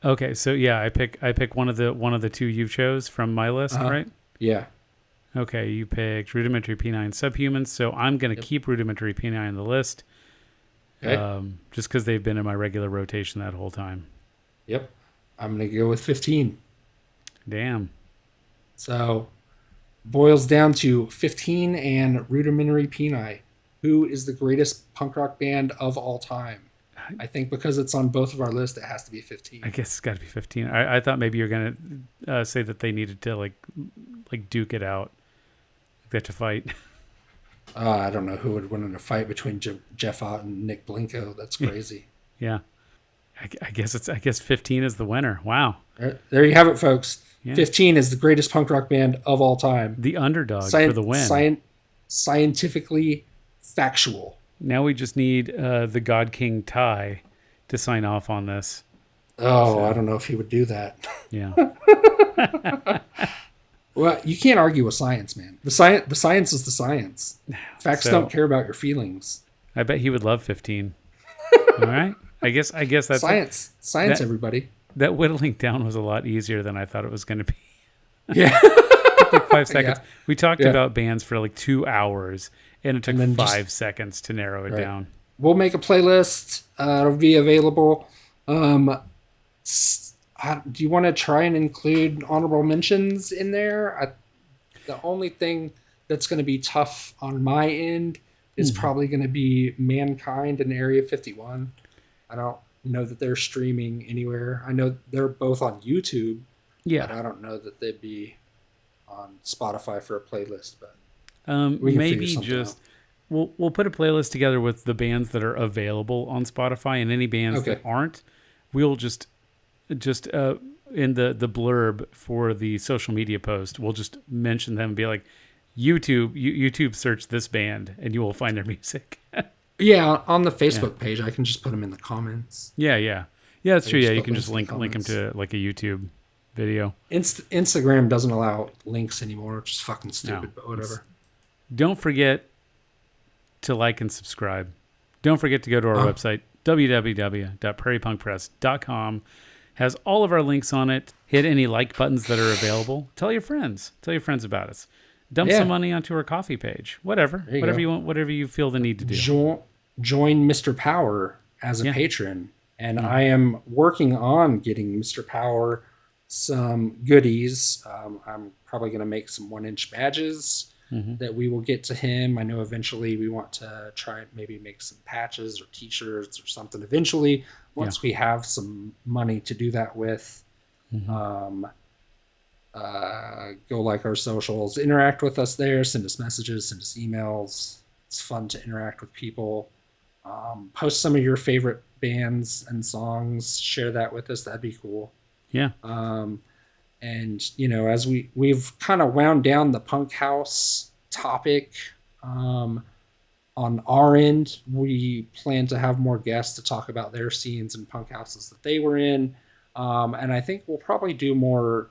Okay, so yeah, I pick one of the two you chose from my list, Uh-huh. right? Yeah. Okay, you picked Rudimentary P9 Subhumans, so I'm gonna Yep. keep Rudimentary P9 on the list, Okay. just because they've been in my regular rotation that whole time. Yep. I'm going to go with 15. Damn. So, boils down to 15 and Rudimentary Peni. Who is the greatest punk rock band of all time? I think because it's on both of our lists, it has to be 15. I guess it's got to be 15. I thought maybe you're gonna say that they needed to like duke it out, like they had to fight. I don't know who would win in a fight between Jeff Ott and Nick Blinko. That's crazy. Yeah, I guess 15 is the winner. Wow. There you have it, folks. Yeah. 15 is the greatest punk rock band of all time. The underdog for the win. Scientifically factual. Now we just need the God King Ty to sign off on this. Oh, So- I don't know if he would do that. Yeah. Well, you can't argue with science, man. The science is the science. Facts So- don't care about your feelings. I bet he would love 15. All right. I guess that's Science, that- everybody. that whittling down was a lot easier than I thought it was going to be. Yeah. Like 5 seconds. Yeah. We talked Yeah. about bands for like 2 hours, and it took And then 5 seconds to narrow it Right. down. We'll make a playlist. It'll be available. Do you want to try and include honorable mentions in there? The only thing that's going to be tough on my end is probably going to be Mankind and Area 51. I don't know that they're streaming anywhere. I know they're both on YouTube, but Yeah. I don't know that they'd be on Spotify for a playlist. But we can Maybe figure something just we'll put a playlist together with the bands that are available on Spotify, and any bands that Okay. aren't, we'll just in the blurb for the social media post, we'll just mention them and be like, YouTube search this band and you will find their music. yeah, on the Facebook page, I can just put them in the comments. Yeah, that's true. just Yeah, you put can links just in the link them to like a YouTube video. Instagram doesn't allow links anymore, which is fucking stupid, No, but whatever. Don't forget to like and subscribe. Don't forget to go to our website, www.prairiepunkpress.com. Has all of our links on it. Hit any like buttons that are available. Tell your friends. Tell your friends about us. Dump Yeah. some money onto our coffee page. Whatever. There you Whatever go. you want, whatever you feel the need to do. Join Mr. Power as a Yeah. patron, and I am working on getting Mr. Power some goodies. I'm probably going to make some 1-inch badges that we will get to him. I know eventually we want to try and maybe make some patches or t-shirts or something eventually once we have some money to do that with. Go like our socials, interact with us there, send us messages, send us emails. It's fun to interact with people. Post some of your favorite bands and songs, share that with us. That'd be cool. Yeah. And as we've kind of wound down the punk house topic, on our end, we plan to have more guests to talk about their scenes and punk houses that they were in. And I think we'll probably do more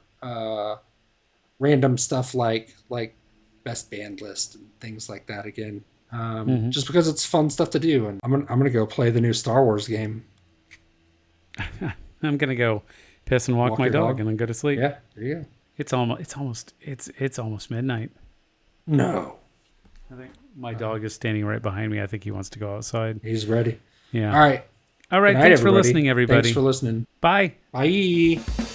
random stuff like best band list and things like that again. Just because it's fun stuff to do. And I'm gonna go play the new Star Wars game. I'm gonna go piss and walk my dog and then go to sleep. Yeah, there you go. It's almost midnight. No. I think my dog is standing right behind me. I think he wants to go outside. He's ready. Yeah. All right. All right. Good night, Thanks for everybody. listening, everybody. Thanks for listening. Bye. Bye.